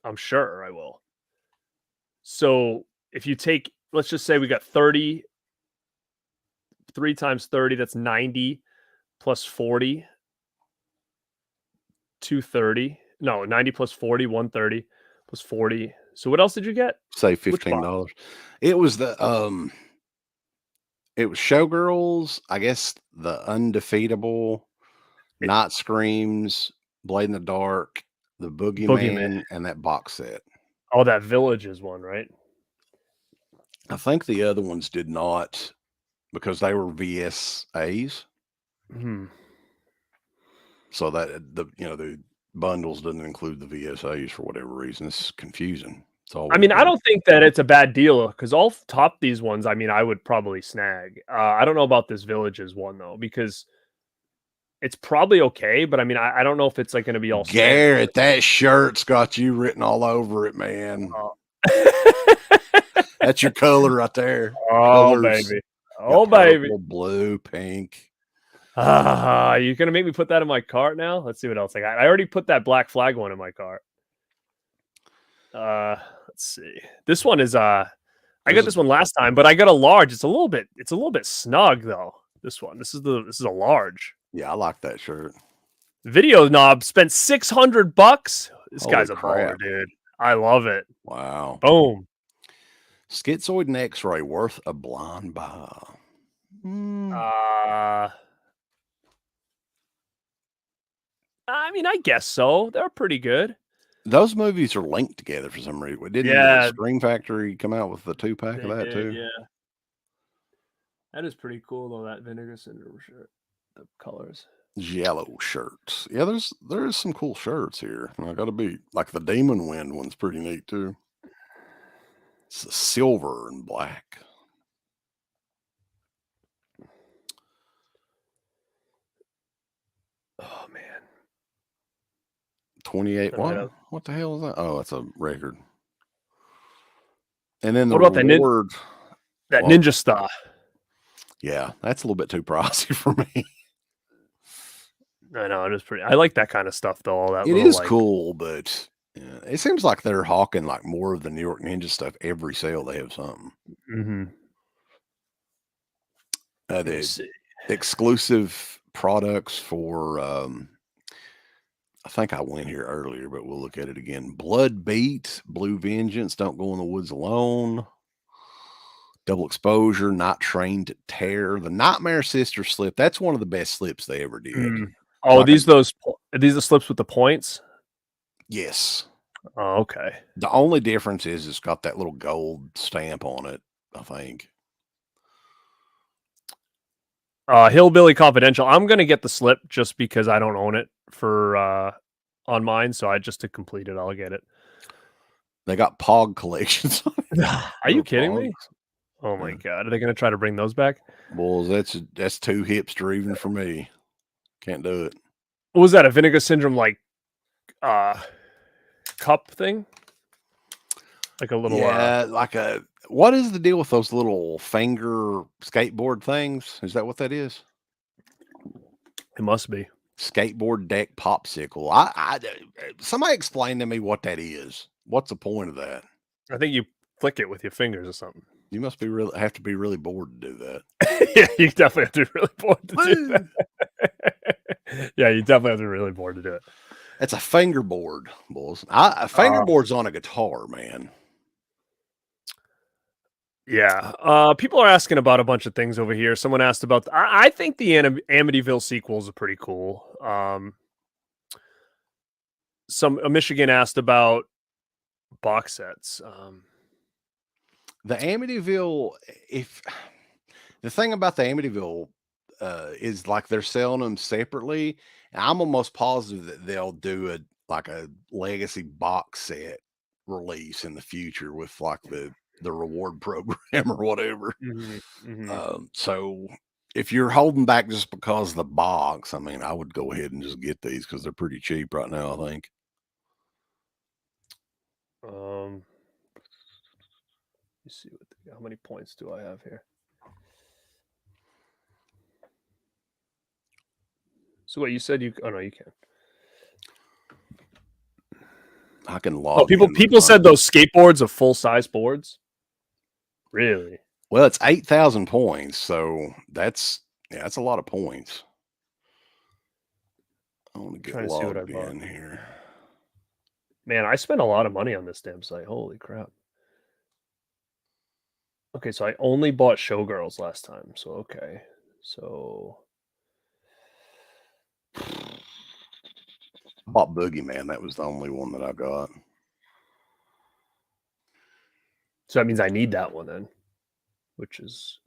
I'm sure I will. So if you take, let's just say we got 30, 3 times 30, that's 90 plus 40, 230. No, 90 plus 40, 130 plus 40. So what else did you get? Say $15. It was it was Showgirls, I guess the Undefeatable, Night Screams, Blade in the Dark, the Boogeyman, and that box set. Oh, that Villages one, right? I think the other ones did not because they were VSAs. So that the bundles didn't include the VSAs for whatever reason. It's confusing. I don't think that it's a bad deal because I'll top these ones. I mean, I would probably snag. I don't know about this Villages one though, because it's probably okay, but I mean, I don't know if it's like going to be all Garrett. That shirt's got you written all over it, man. That's your color right there. Oh, Colors. baby. Got Oh, baby. purple, blue, pink. You're gonna make me put that in my cart now? Let's see what else I got. I already put that Black Flag one in my cart. Let's see. This one is I got this one last time, but I got a large. It's a little bit snug though. This one. This is a large. Yeah, I like that shirt. Video Knob spent $600. This Holy guy's a crap. baller, dude. I love it. Wow. Boom. Schizoid and X-ray worth a blind buy. I mean, I guess so. They're pretty good. Those movies are linked together for some reason. Didn't Scream Factory come out with the 2-pack of that too? Yeah. That is pretty cool though, that Vinegar Syndrome shirt. The colors. Yellow shirts. Yeah, there is some cool shirts here. I gotta be like the Demon Wind one's pretty neat too. It's silver and black. Oh man. 28. What the hell is that? Oh, it's a record. And then what about reward, that Ninja Star? Yeah, that's a little bit too pricey for me. I know, it is pretty. I like that kind of stuff though. All that it is cool, but yeah, it seems like they're hawking like more of the New York Ninja stuff. Every sale they have something. Mm-hmm. The exclusive products for I think I went here earlier, but we'll look at it again. Blood Beat, Blue Vengeance, Don't Go in the Woods Alone, Double Exposure, Not Trained to Tear, the Nightmare Sister slip. That's one of the best slips they ever did. Oh, are these the slips with the points? Yes. Oh, okay. The only difference is it's got that little gold stamp on it, I think. Hillbilly Confidential. I'm gonna get the slip just because I don't own it for on mine, so to complete it, I'll get it. They got Pog collections. Are you kidding me? Oh my god, are they gonna try to bring those back? Well, that's too hipster even for me. Can't do it. What was that? A Vinegar Syndrome like cup thing? Like a little like a what is the deal with those little finger skateboard things? Is that what that is? It must be. Skateboard deck popsicle. I somebody explain to me what that is. What's the point of that? I think you flick it with your fingers or something. You must have to be really bored to do that. Yeah, you definitely have to be really bored to do that. Yeah, you definitely have to be really bored to do it. It's a fingerboard, boys. A fingerboard's on a guitar, man. Yeah. People are asking about a bunch of things over here. Someone asked about I think the Amityville sequels are pretty cool. Michigan asked about box sets. The Amityville, the thing about the Amityville is like they're selling them separately. And I'm almost positive that they'll do a legacy box set release in the future with like the reward program or whatever. So if you're holding back just because of the box, I mean, I would go ahead and just get these because they're pretty cheap right now, I think. Let's see how many points do I have here? So what you said you oh no, you can't. I can log. People said those skateboards are full-size boards. Really? Well, it's 8,000 points, so that's a lot of points. I want to get logged in here. Man, I spent a lot of money on this damn site. Holy crap. Okay, so I only bought Showgirls last time. So okay. So bought Boogeyman. That was the only one that I got. So that means I need that one then, which is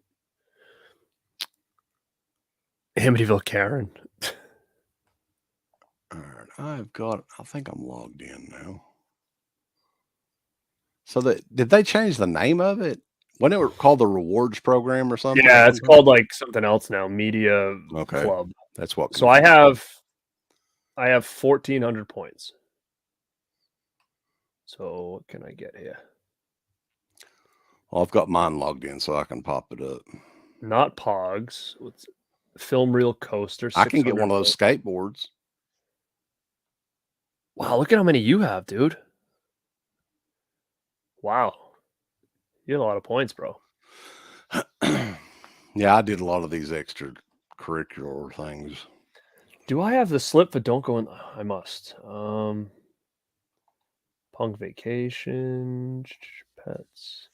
Amityville Karen. All right, I think I'm logged in now. So did they change the name of it? When it were called the rewards program or something? Yeah, it's called like something else now, Media Club. That's what. So I have 1,400 points. So what can I get here? Well, I've got mine logged in so I can pop it up. Not Pogs. What's film reel coaster? I can get one of 600 those skateboards. Wow, look at how many you have, dude. Wow. You had a lot of points, bro. Yeah, I did a lot of these extracurricular things. Do I have the slip for Don't Go in? I must. Punk Vacation, Pets.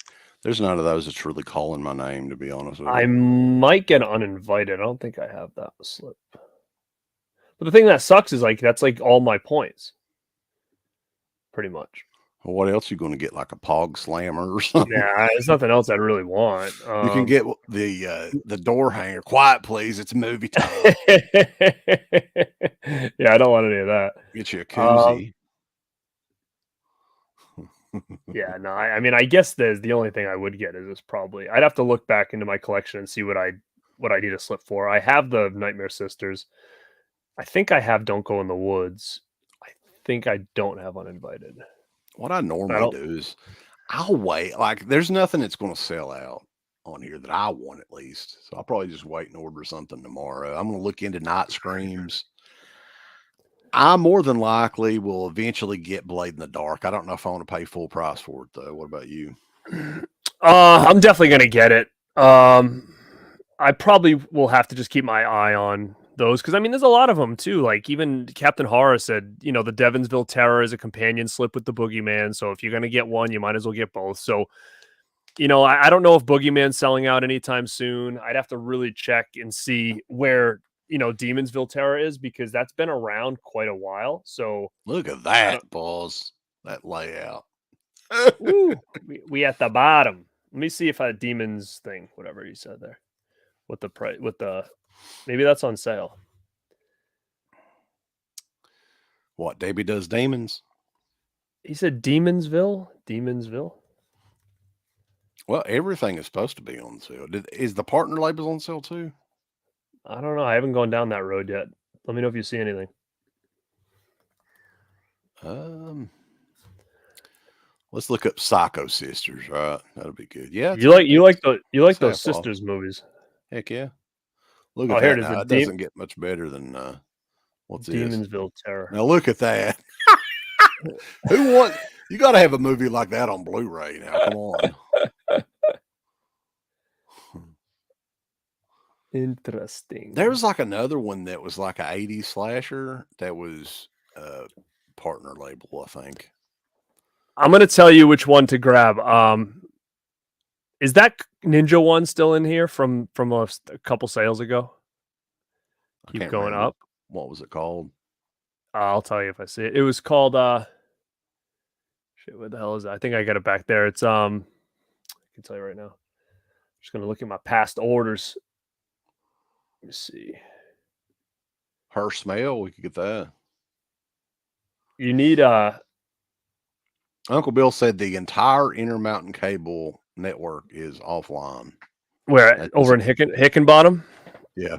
There's none of those that's really calling my name, to be honest with you. I might get uninvited. I don't think I have that slip. But the thing that sucks is like that's like all my points. Pretty much. Well, what else are you going to get? Like a Pog Slammer or something? Nah, there's nothing else I'd really want. You can get the door hanger. Quiet, please. It's movie time. Yeah, I don't want any of that. Get you a koozie. Yeah, no, I mean, I guess the only thing I would get is this probably. I'd have to look back into my collection and see what I need a slip for. I have the Nightmare Sisters. I think I have Don't Go in the Woods. I think I don't have Uninvited. What I normally do is I'll wait. Like, there's nothing that's going to sell out on here that I want, at least. So I'll probably just wait and order something tomorrow. I'm going to look into Night Screams. I more than likely will eventually get Blade in the Dark. I don't know if I want to pay full price for it, though. What about you? I'm definitely going to get it. I probably will have to just keep my eye on those because I mean, there's a lot of them too. Like even Captain Horror said, you know, the Devonsville Terror is a companion slip with the Boogeyman. So if you're going to get one, you might as well get both. So, you know, I don't know if Boogeyman's selling out anytime soon. I'd have to really check and see where, you know, Demonsville Terror is because that's been around quite a while. So look at that, boss. That layout. Ooh, we at the bottom. Let me see if I Demons thing, whatever you said there. With the price, with the maybe that's on sale. What Davey does demons? He said Demonsville. Demonsville. Well, everything is supposed to be on sale. Is the partner labels on sale too? I don't know. I haven't gone down that road yet. Let me know if you see anything. Let's look up Psycho Sisters. Right, that'll be good. Yeah, you like those sisters movies. Heck yeah! Look at that. Now. It doesn't get much better than what's this? Demonsville Terror. Now look at that. Who want? You got to have a movie like that on Blu-ray now. Come on. Interesting. There was like another one that was like an 80s slasher that was partner label, I think. I'm going to tell you which one to grab. Is that Ninja one still in here from a couple sales ago? Keep going up. What was it called? I'll tell you if I see it. It was called shit, what the hell is that? I think I got it back there. It's I can tell you right now. I'm just going to look at my past orders. Let me see. Her Smell, we could get that. You need Uncle Bill said the entire Intermountain Cable network is offline. Where? Over in Hickenbottom? Yeah.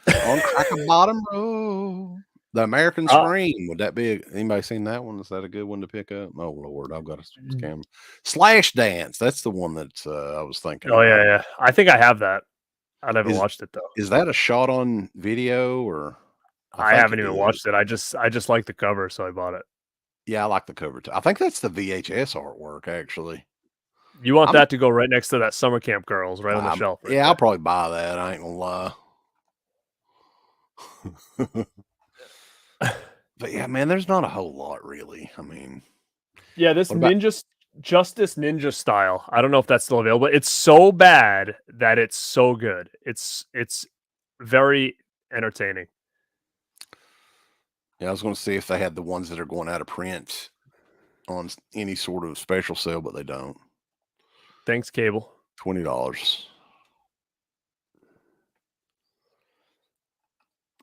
On Cracker Bottom Road. The American Scream. Would that be anybody seen that one? Is that a good one to pick up? Oh Lord, I've got a scam. Slash Dance. That's the one that I was thinking. Oh yeah. I think I have that. I never watched it though. Is that a shot on video or? I haven't even watched it. I just like the cover, so I bought it. Yeah, I like the cover too. I think that's the VHS artwork, actually. You want that to go right next to that Summer Camp Girls, right on the shelf. Right yeah, I'll probably buy that. I ain't gonna lie. But yeah, man, there's not a whole lot really. I mean, yeah, this Justice Ninja style. I don't know if that's still available. It's so bad that it's so good. It's very entertaining. Yeah, I was going to see if they had the ones that are going out of print on any sort of special sale, but they don't. Thanks, Cable. $20.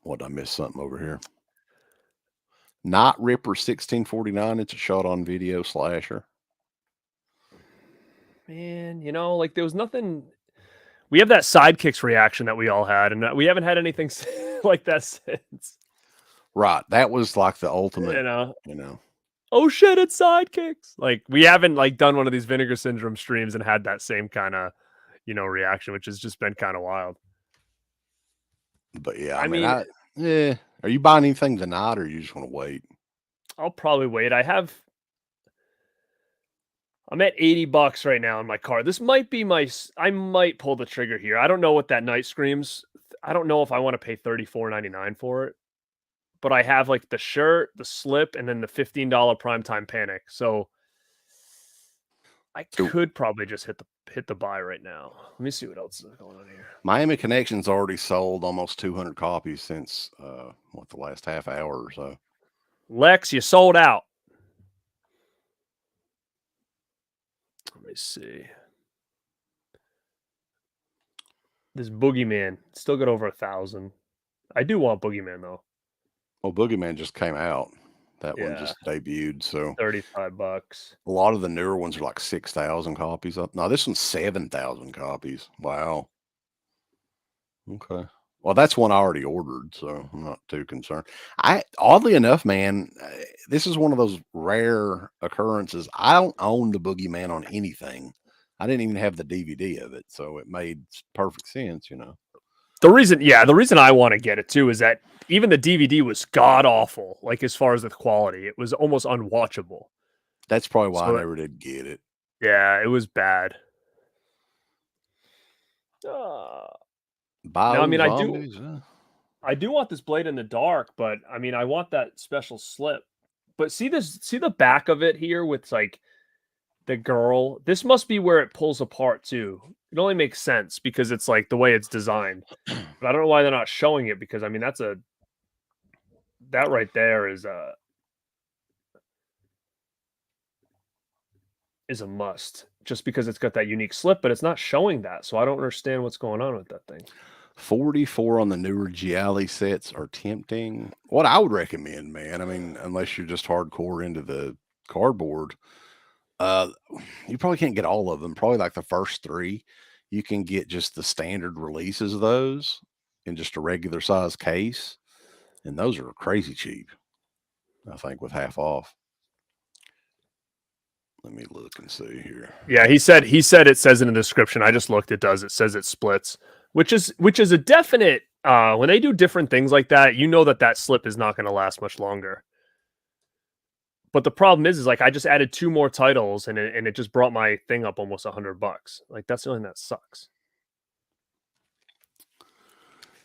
What, I missed something over here? Night Ripper 1649. It's a shot on video slasher. Man, you know, like there was nothing. We have that Sidekicks reaction that we all had, and we haven't had anything like that since. Right. That was like the ultimate, you know. oh shit, it's sidekicks. Like we haven't like done one of these Vinegar Syndrome streams and had that same kind of, reaction, which has just been kind of wild. But yeah, I mean, yeah. Are you buying anything tonight, or you just want to wait? I'll probably wait. I'm at $80 right now in my car. This might be I might pull the trigger here. I don't know what that night screams. I don't know if I want to pay $34.99 for it. But I have like the shirt, the slip, and then the $15 primetime panic. So I could probably just hit the buy right now. Let me see what else is going on here. Miami Connection's already sold almost 200 copies since the last half hour or so. Lex, you sold out. Let me see. This Boogeyman still got over 1,000. I do want Boogeyman though. Well, Boogeyman just came out. That one just debuted. So $35. A lot of the newer ones are like 6,000 copies up. No, this one's 7,000 copies. Wow. Okay. Well, that's one I already ordered, so I'm not too concerned. Oddly enough, man, this is one of those rare occurrences. I don't own the Boogeyman on anything. I didn't even have the DVD of it, so it made perfect sense, The reason I want to get it too is that even the DVD was god awful. Like as far as the quality, it was almost unwatchable. That's probably why I never did get it. Yeah, it was bad. I mean, I do want this blade in the dark, but I mean, I want that special slip. But see the back of it here with like the girl. This must be where it pulls apart too. It only makes sense because it's like the way it's designed. But I don't know why they're not showing it because I mean that right there is a must just because it's got that unique slip, but it's not showing that. So I don't understand what's going on with that thing. 44 on the newer Gialli sets are tempting. What I would recommend, man, I mean, unless you're just hardcore into the cardboard, you probably can't get all of them. Probably like the first 3. You can get just the standard releases of those in just a regular size case. And those are crazy cheap, I think, with half off. Let me look and see here. Yeah, he said it says in the description. I just looked, it does. It says it splits, which is a definite when they do different things like that, that slip is not going to last much longer. But the problem is like I just added 2 more titles and it just brought my thing up almost $100. Like that's the only thing that sucks.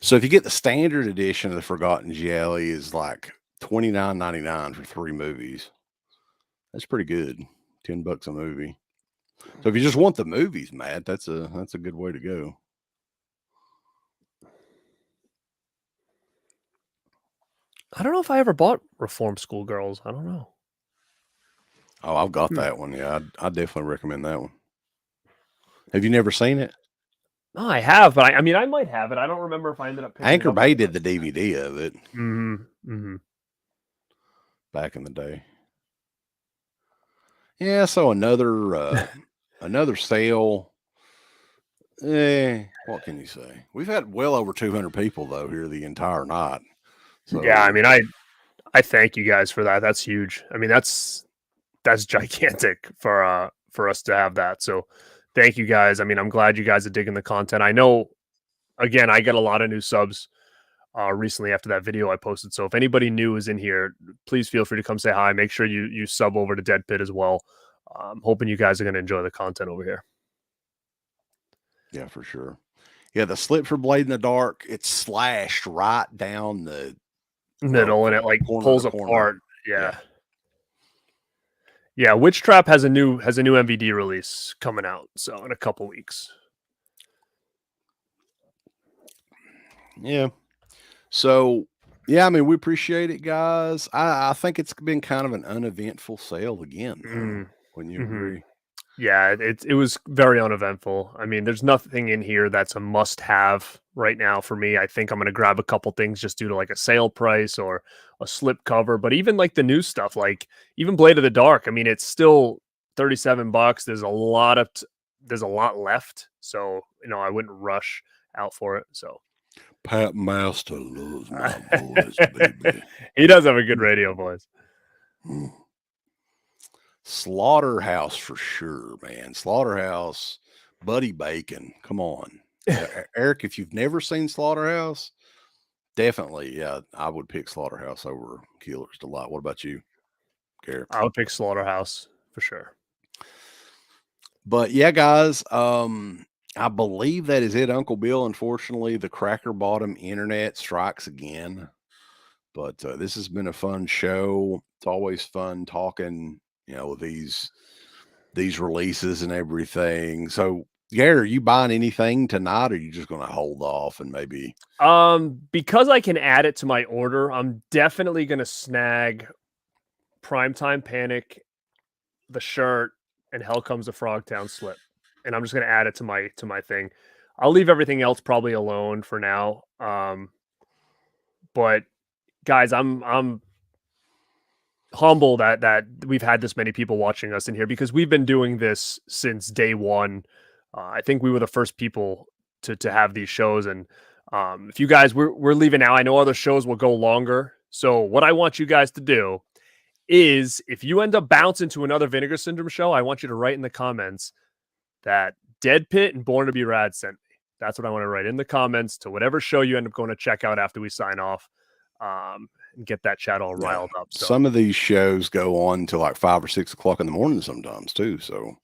So if you get the standard edition of the Forgotten Gialli is like $29.99 for 3 movies. That's pretty good. $10 a movie. So if you just want the movies, Matt, that's a good way to go. I don't know if I ever bought Reform Schoolgirls. I don't know. Oh, I've got that one. Yeah, I definitely recommend that one. Have you never seen it? No, I have, but I mean, I might have it. I don't remember if I ended up picking Anchor it up. Bay did the DVD of it. Back in the day. Yeah, so another sale. What can you say? We've had well over 200 people though here the entire night. So, yeah, I mean, I thank you guys for that. That's huge. I mean, that's gigantic for us to have that. So thank you guys. I mean, I'm glad you guys are digging the content. I know, again, I get a lot of new subs recently after that video I posted. So if anybody new is in here, please feel free to come say hi. Make sure you sub over to Dead Pit as well. I'm hoping you guys are going to enjoy the content over here. Yeah, for sure. Yeah, the slip for Blade in the Dark, it's slashed right down the middle and it like pulls apart. Yeah, Witch Trap has a new MVD release coming out, so in a couple weeks. Yeah. So yeah, I mean, we appreciate it, guys. I think it's been kind of an uneventful sale again. When you agree. Yeah, it was very uneventful. I mean, there's nothing in here that's a must-have right now for me. I think I'm going to grab a couple things just due to like a sale price or a slip cover. But even like the new stuff, like even Blade of the Dark, I mean, it's still $37. There's a lot left. So, I wouldn't rush out for it. So Pat Master loves my voice, baby. He does have a good radio voice. Slaughterhouse for sure, man. Slaughterhouse, Buddy Bacon. Come on. Eric, if you've never seen Slaughterhouse, definitely, yeah, I would pick Slaughterhouse over Killer's Delight. What about you, Garrett? I would pick Slaughterhouse for sure. But yeah, guys, I believe that is it, Uncle Bill. Unfortunately, the cracker bottom internet strikes again. But this has been a fun show. It's always fun talking, these releases and everything. So, Gary, are you buying anything tonight, or are you just going to hold off and maybe? Because I can add it to my order, I'm definitely going to snag Primetime Panic, the shirt, and Hell Comes the Frogtown slip, and I'm just going to add it to my thing. I'll leave everything else probably alone for now. But guys, I'm humbled that we've had this many people watching us in here, because we've been doing this since day one. I think we were the first people to have these shows, and if you guys we're leaving now, I know other shows will go longer. So what I want you guys to do is, if you end up bouncing to another Vinegar Syndrome show, I want you to write in the comments that Dead Pit and Born to Be Rad sent me. That's what I want to write in the comments to whatever show you end up going to check out after we sign off, and get that chat all riled up. So. Some of these shows go on to like 5 or 6 o'clock in the morning sometimes too. So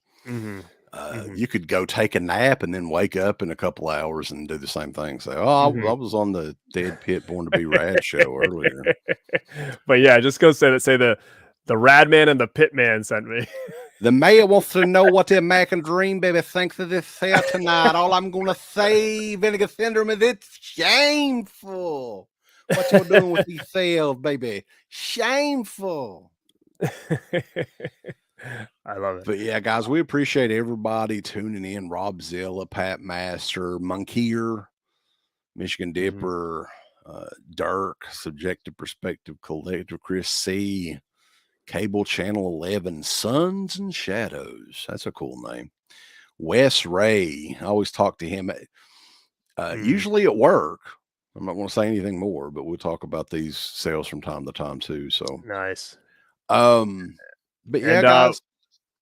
you could go take a nap and then wake up in a couple hours and do the same thing. Say, I was on the Dead Pit Born to Be Rad show earlier. But yeah, just go say the Rad Man and the Pit Man sent me. The mayor wants to know what the American Dream Baby thinks of this sale tonight. All I'm going to say, Vinegar Syndrome, is it's shameful. What you're doing with these sales, baby. Shameful. I love it. But yeah, guys, we appreciate everybody tuning in. Rob Zilla, Pat Master, Monkeyer, Michigan Dipper, Dirk, Subjective Perspective Collective, Chris C., Cable Channel 11, Suns and Shadows. That's a cool name. Wes Ray. I always talk to him usually at work. I'm not going to say anything more, but we'll talk about these sales from time to time too. So nice. But yeah, guys,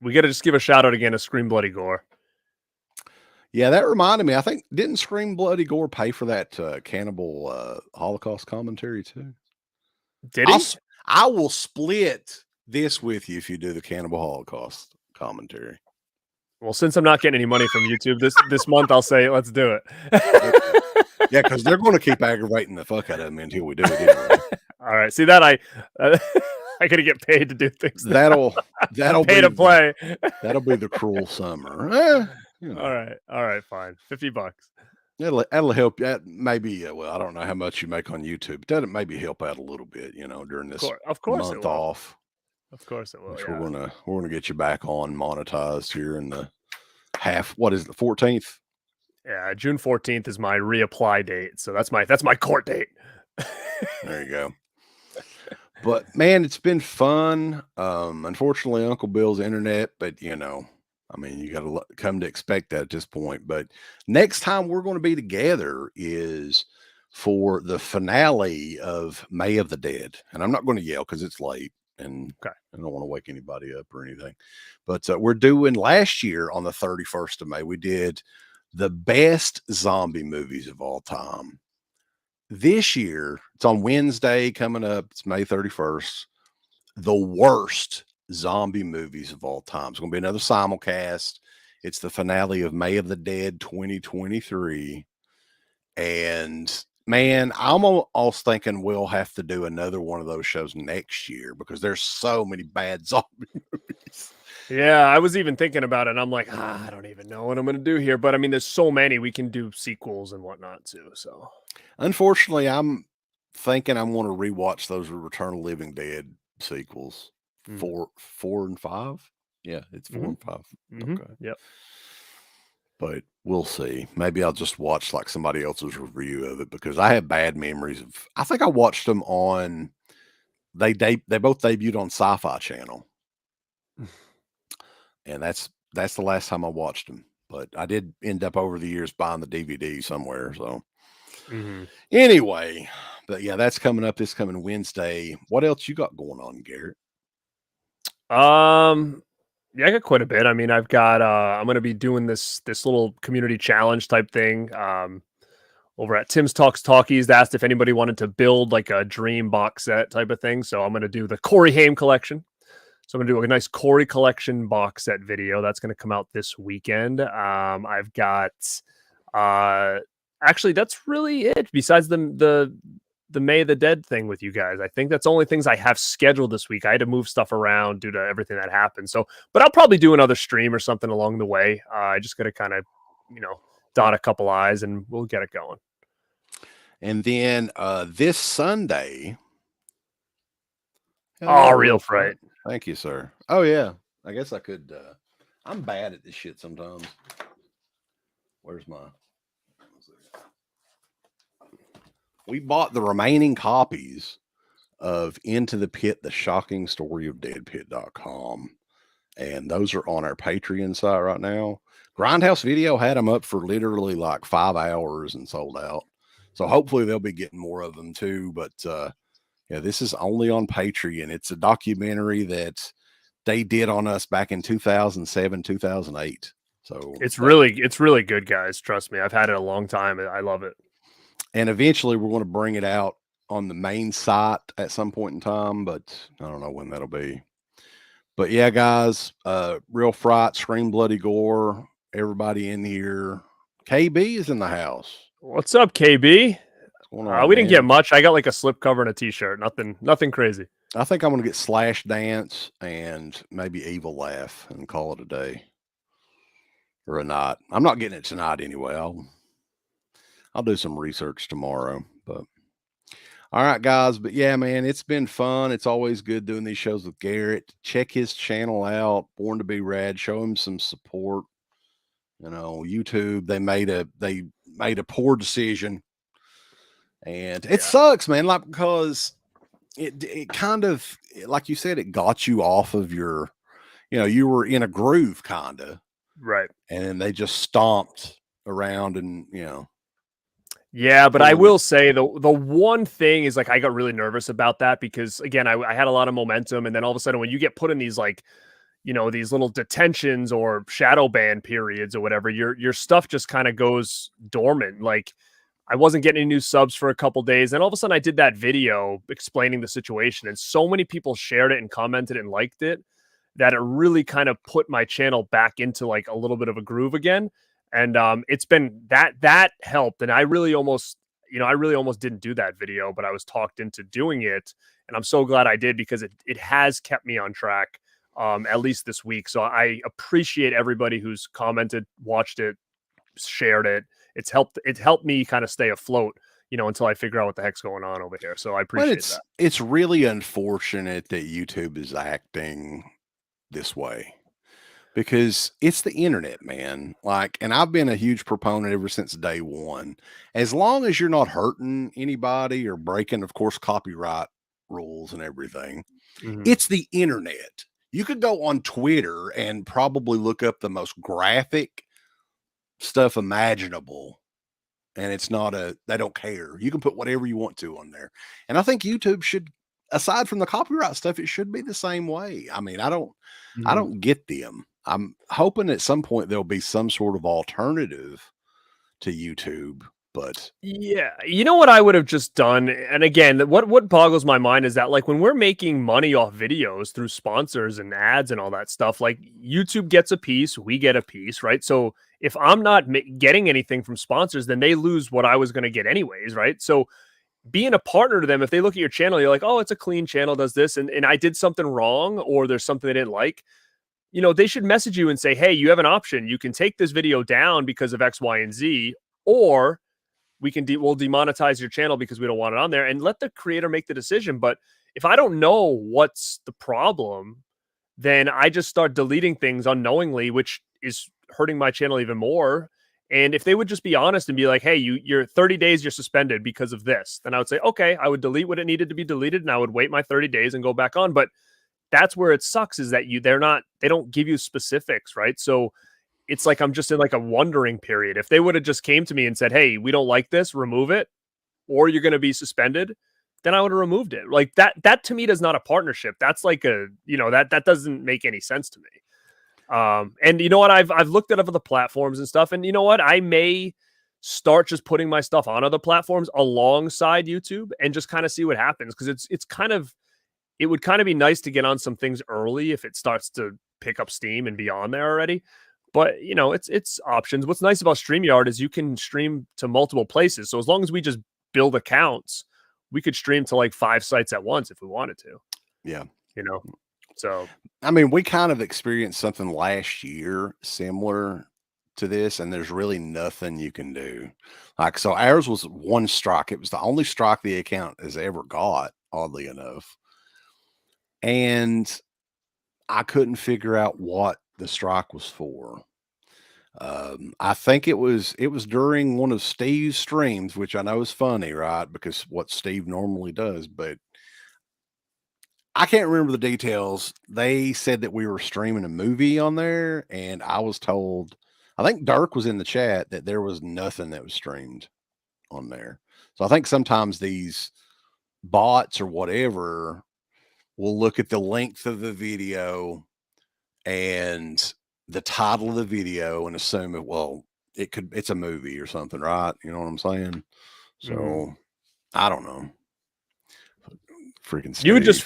we got to just give a shout out again to Scream Bloody Gore. Yeah, that reminded me. I think didn't Scream Bloody Gore pay for that cannibal Holocaust commentary too? Did he? I will split this with you if you do the cannibal Holocaust commentary. Well, since I'm not getting any money from YouTube this month, I'll say let's do it. Yeah, because they're going to keep aggravating the fuck out of me until we do it anyway. All right. See that I gotta get paid to do things. That'll pay to play. That'll be the cruel summer. All right, fine. $50. That'll help. That maybe. Well, I don't know how much you make on YouTube. But that'll maybe help out a little bit. During this of course month off. Of course it will. Which yeah. we're gonna get you back on monetized here in the what is it, the 14th? Yeah, June 14th is my reapply date. So that's my court date. There you go. But man, it's been fun. Unfortunately, Uncle Bill's internet, but you got to come to expect that at this point. But next time we're going to be together is for the finale of May of the Dead. And I'm not going to yell because it's late and I don't want to wake anybody up or anything. But we're doing last year on the 31st of May, we did the best zombie movies of all time. This year, it's on Wednesday coming up. It's May 31st. The worst zombie movies of all time. It's going to be another simulcast. It's the finale of May of the Dead 2023. And man, I'm almost thinking we'll have to do another one of those shows next year because there's so many bad zombie movies. Yeah, I was even thinking about it. And I'm like, I don't even know what I'm going to do here. But I mean, there's so many. We can do sequels and whatnot too. So unfortunately, I'm thinking I'm going to rewatch those Return of the Living Dead sequels. 4 and 5. Yeah, it's 4 and 5. Okay. Yep. But we'll see. Maybe I'll just watch like somebody else's review of it because I have bad memories of. I think I watched them on. They both debuted on Sci-Fi Channel, and that's the last time I watched them. But I did end up over the years buying the DVD somewhere. So anyway, but yeah, that's coming up this coming Wednesday. What else you got going on, Garrett? Yeah, I got quite a bit. I mean, I've got I'm going to be doing this little community challenge type thing over at Tim's Talks Talkies. They asked if anybody wanted to build like a dream box set type of thing. So I'm going to do the Corey Haim collection. So I'm going to do a nice Corey collection box set video. That's going to come out this weekend. I've got actually that's really it. Besides the May of the Dead thing with you guys, I think that's the only things I have scheduled this week. I had to move stuff around due to everything that happened. So, but I'll probably do another stream or something along the way. I just got to kind of, dot a couple I's and we'll get it going. And then this Sunday. Oh, Real Fright. Thank you, sir. Oh, yeah. I guess I could. I'm bad at this shit sometimes. Where's my. We bought the remaining copies of Into the Pit, The Shocking Story of Deadpit.com. And those are on our Patreon site right now. Grindhouse Video had them up for literally like 5 hours and sold out. So hopefully they'll be getting more of them too. But yeah, this is only on Patreon. It's a documentary that they did on us back in 2007, 2008. So it's really good, guys. Trust me. I've had it a long time. I love it. And eventually we're going to bring it out on the main site at some point in time, but I don't know when that'll be. But yeah, guys, Real Fright, Scream Bloody Gore, everybody in here. KB is in the house. What's up, KB? On, we didn't get much. I got like a slip cover and a t-shirt. Nothing crazy. I think I'm going to get Slash Dance and maybe Evil Laugh and call it a day. Or a night. I'm not getting it tonight anyway. I'll do some research tomorrow. But all right, guys. But yeah, man, it's been fun. It's always good doing these shows with Garrett. Check his channel out, Born2BeRad. Show him some support. YouTube, they made a poor decision. And it sucks, man, like, because it kind of, like you said, it got you off of your, you were in a groove kind of. Right. And then they just stomped around and, Yeah, but I will say the one thing is like I got really nervous about that because again, I had a lot of momentum, and then all of a sudden when you get put in these like, these little detentions or shadow ban periods or whatever, your stuff just kind of goes dormant. Like I wasn't getting any new subs for a couple days, and all of a sudden I did that video explaining the situation, and so many people shared it and commented and liked it that it really kind of put my channel back into like a little bit of a groove again. And it's been that helped. And I really almost didn't do that video, but I was talked into doing it. And I'm so glad I did because it has kept me on track, at least this week. So I appreciate everybody who's commented, watched it, shared it. It helped me kind of stay afloat, until I figure out what the heck's going on over here. So I appreciate that. It's really unfortunate that YouTube is acting this way. Because it's the internet, man. Like, and I've been a huge proponent ever since day one. As long as you're not hurting anybody or breaking, of course, copyright rules and everything, it's the internet. You could go on Twitter and probably look up the most graphic stuff imaginable. And it's not they don't care. You can put whatever you want to on there. And I think YouTube should, aside from the copyright stuff, it should be the same way. I mean, I don't get them. I'm hoping at some point there'll be some sort of alternative to YouTube, but yeah, you know what I would have just done? And again, what boggles my mind is that like when we're making money off videos through sponsors and ads and all that stuff, like YouTube gets a piece, we get a piece, right? So if I'm not getting anything from sponsors, then they lose what I was going to get anyways, right? So being a partner to them, if they look at your channel, you're like, oh, it's a clean channel, does this, and I did something wrong, or there's something they didn't like, they should message you and say, hey, you have an option. You can take this video down because of X, Y, and Z, or we'll demonetize your channel because we don't want it on there, and let the creator make the decision. But if I don't know what's the problem, then I just start deleting things unknowingly, which is hurting my channel even more. And if they would just be honest and be like, hey, you're 30 days, you're suspended because of this, then I would say, okay, I would delete what it needed to be deleted, and I would wait my 30 days and go back on. But that's where it sucks, is that they don't give you specifics, right? So it's like I'm just in like a wondering period. If they would have just came to me and said, hey, we don't like this, remove it, or you're going to be suspended, then I would have removed it. Like that to me is not a partnership. That's like that doesn't make any sense to me. And you know what? I've looked at other platforms and stuff, and you know what? I may start just putting my stuff on other platforms alongside YouTube and just kind of see what happens, because it would kind of be nice to get on some things early if it starts to pick up steam and be on there already. But you know, it's options. What's nice about StreamYard is you can stream to multiple places. So as long as we just build accounts, we could stream to like 5 sites at once if we wanted to. Yeah. You know, so I mean, we kind of experienced something last year similar to this, and there's really nothing you can do. Like, so ours was 1 strike. It was the only strike the account has ever got, oddly enough. And I couldn't figure out what the strike was for. I think it was during one of Steve's streams, which I know is funny, right? Because what Steve normally does, but I can't remember the details. They said that we were streaming a movie on there, and I was told, I think Dirk was in the chat, that there was nothing that was streamed on there. So I think sometimes these bots or whatever will look at the length of the video and the title of the video and assume it, well, it's a movie or something, right? You know what I'm saying? So I don't know. Freaking Steve. you would just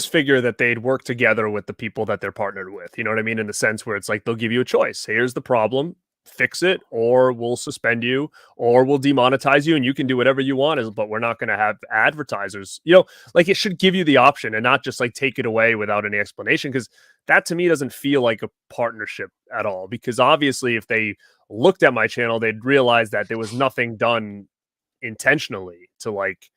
figure that they'd work together with the people that they're partnered with. You know what I mean? In the sense where it's like, they'll give you a choice. Here's the problem, fix it, or we'll suspend you, or we'll demonetize you, and you can do whatever you want, but we're not going to have advertisers. You know, like, it should give you the option and not just like take it away without any explanation, because that to me doesn't feel like a partnership at all. Because obviously if they looked at my channel, they'd realize that there was nothing done intentionally to like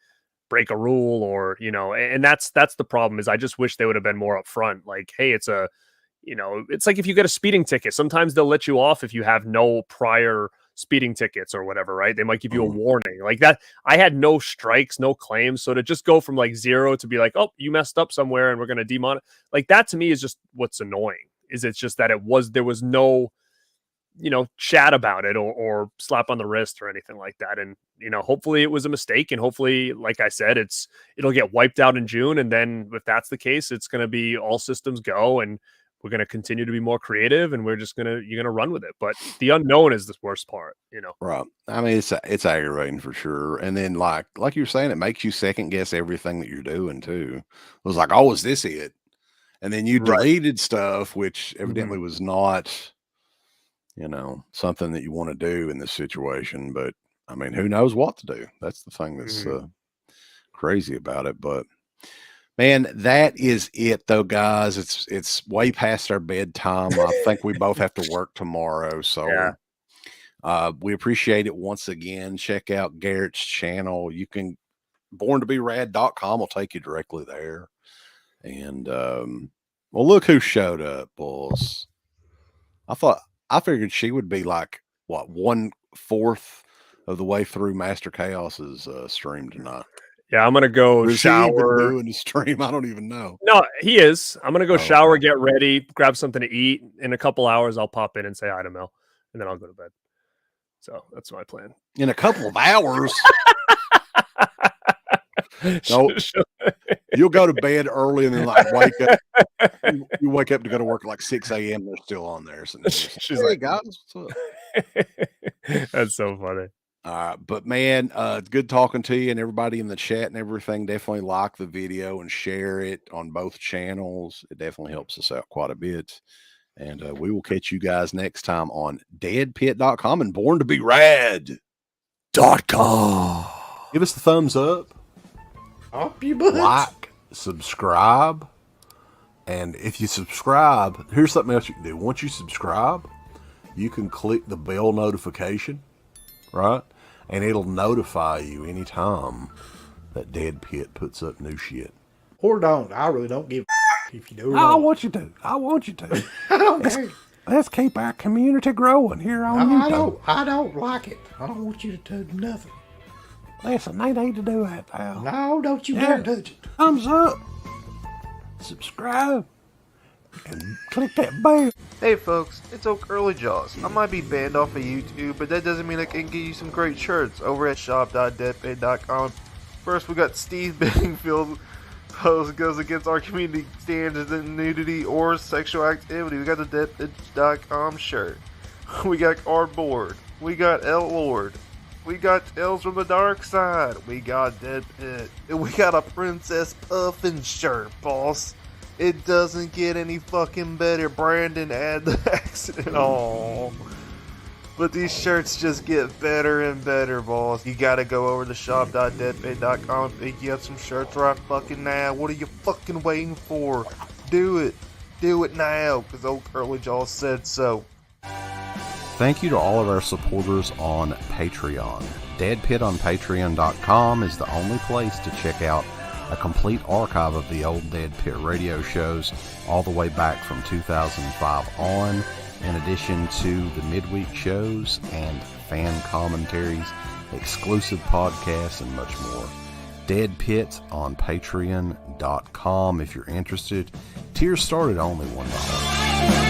break a rule, or, you know, and that's the problem. Is I just wish they would have been more upfront. Like, hey, it's like if you get a speeding ticket, sometimes they'll let you off if you have no prior speeding tickets or whatever, right? They might give you a warning like that. I had no strikes, no claims. So to just go from like 0 to be like, oh, you messed up somewhere and we're going to demonetize, like, that to me is just what's annoying. Is it's just that there was no, you know, chat about it or slap on the wrist or anything like that. And, you know, hopefully it was a mistake, and hopefully, like I said, it'll get wiped out in June. And then if that's the case, it's going to be all systems go, and we're going to continue to be more creative, and you're going to run with it. But the unknown is the worst part, you know? Right. I mean, it's aggravating for sure. And then like you're saying, it makes you second guess everything that you're doing too. It was like, oh, is this it? And then you deleted stuff, which evidently was not, you know, something that you want to do in this situation. But I mean, who knows what to do? That's the thing that's crazy about it. But man, that is it though, guys. It's way past our bedtime. I think we both have to work tomorrow. So we appreciate it once again. Check out Garrett's channel. You can Born2BeRad.com will take you directly there. And well, look who showed up, boys. I figured she would be like, what, 1/4 of the way through Master Chaos's stream tonight. Yeah, I'm gonna go shower. Doing the stream, I don't even know. No, he is. I'm gonna go shower, get ready, grab something to eat. In a couple hours, I'll pop in and say hi to Mel, and then I'll go to bed. So that's my plan. In a couple of hours. No, you'll go to bed early and then like wake up. You wake up to go to work at like 6 a.m. They're still on there. So she's like, guys, what's up? That's so funny. But man, it's good talking to you, and everybody in the chat and everything. Definitely like the video and share it on both channels. It definitely helps us out quite a bit. And we will catch you guys next time on deadpit.com and born2berad.com. Give us the thumbs up. Up your butt. Like, subscribe. And if you subscribe, here's something else you can do. Once you subscribe, you can click the bell notification, right? And it'll notify you anytime that Dead Pit puts up new shit. Or don't. I really don't give a if you do. I want you to. I want you to. I don't care. Let's keep our community growing here on YouTube. I don't like it. I don't want you to do nothing. Listen, they need to do that, pal. No, don't you dare touch it. Thumbs up. Subscribe. And click that bell. Hey folks, it's Oak Early Jaws. I might be banned off of YouTube, but that doesn't mean I can get you some great shirts over at shop.deadpit.com. First, we got Steve Benningfield post goes against our community standards in nudity or sexual activity. We got the deadpitch.com shirt. We got cardboard. We got L Lord. We got Tales from the Dark Side. We got Dead Pit. And we got a Princess Puffin shirt, boss. It doesn't get any fucking better. Brandon, add the accident. Oh. But these shirts just get better and better, boss. You gotta go over to shop.deadpit.com and pick you up some shirts right fucking now. What are you fucking waiting for? Do it. Do it now, because old Curly Jaw said so. Thank you to all of our supporters on Patreon. Dead Pit on Patreon.com is the only place to check out a complete archive of the old Dead Pit radio shows all the way back from 2005 on, in addition to the midweek shows and fan commentaries, exclusive podcasts, and much more. Dead Pit on Patreon.com if you're interested. Tiers start at only $1.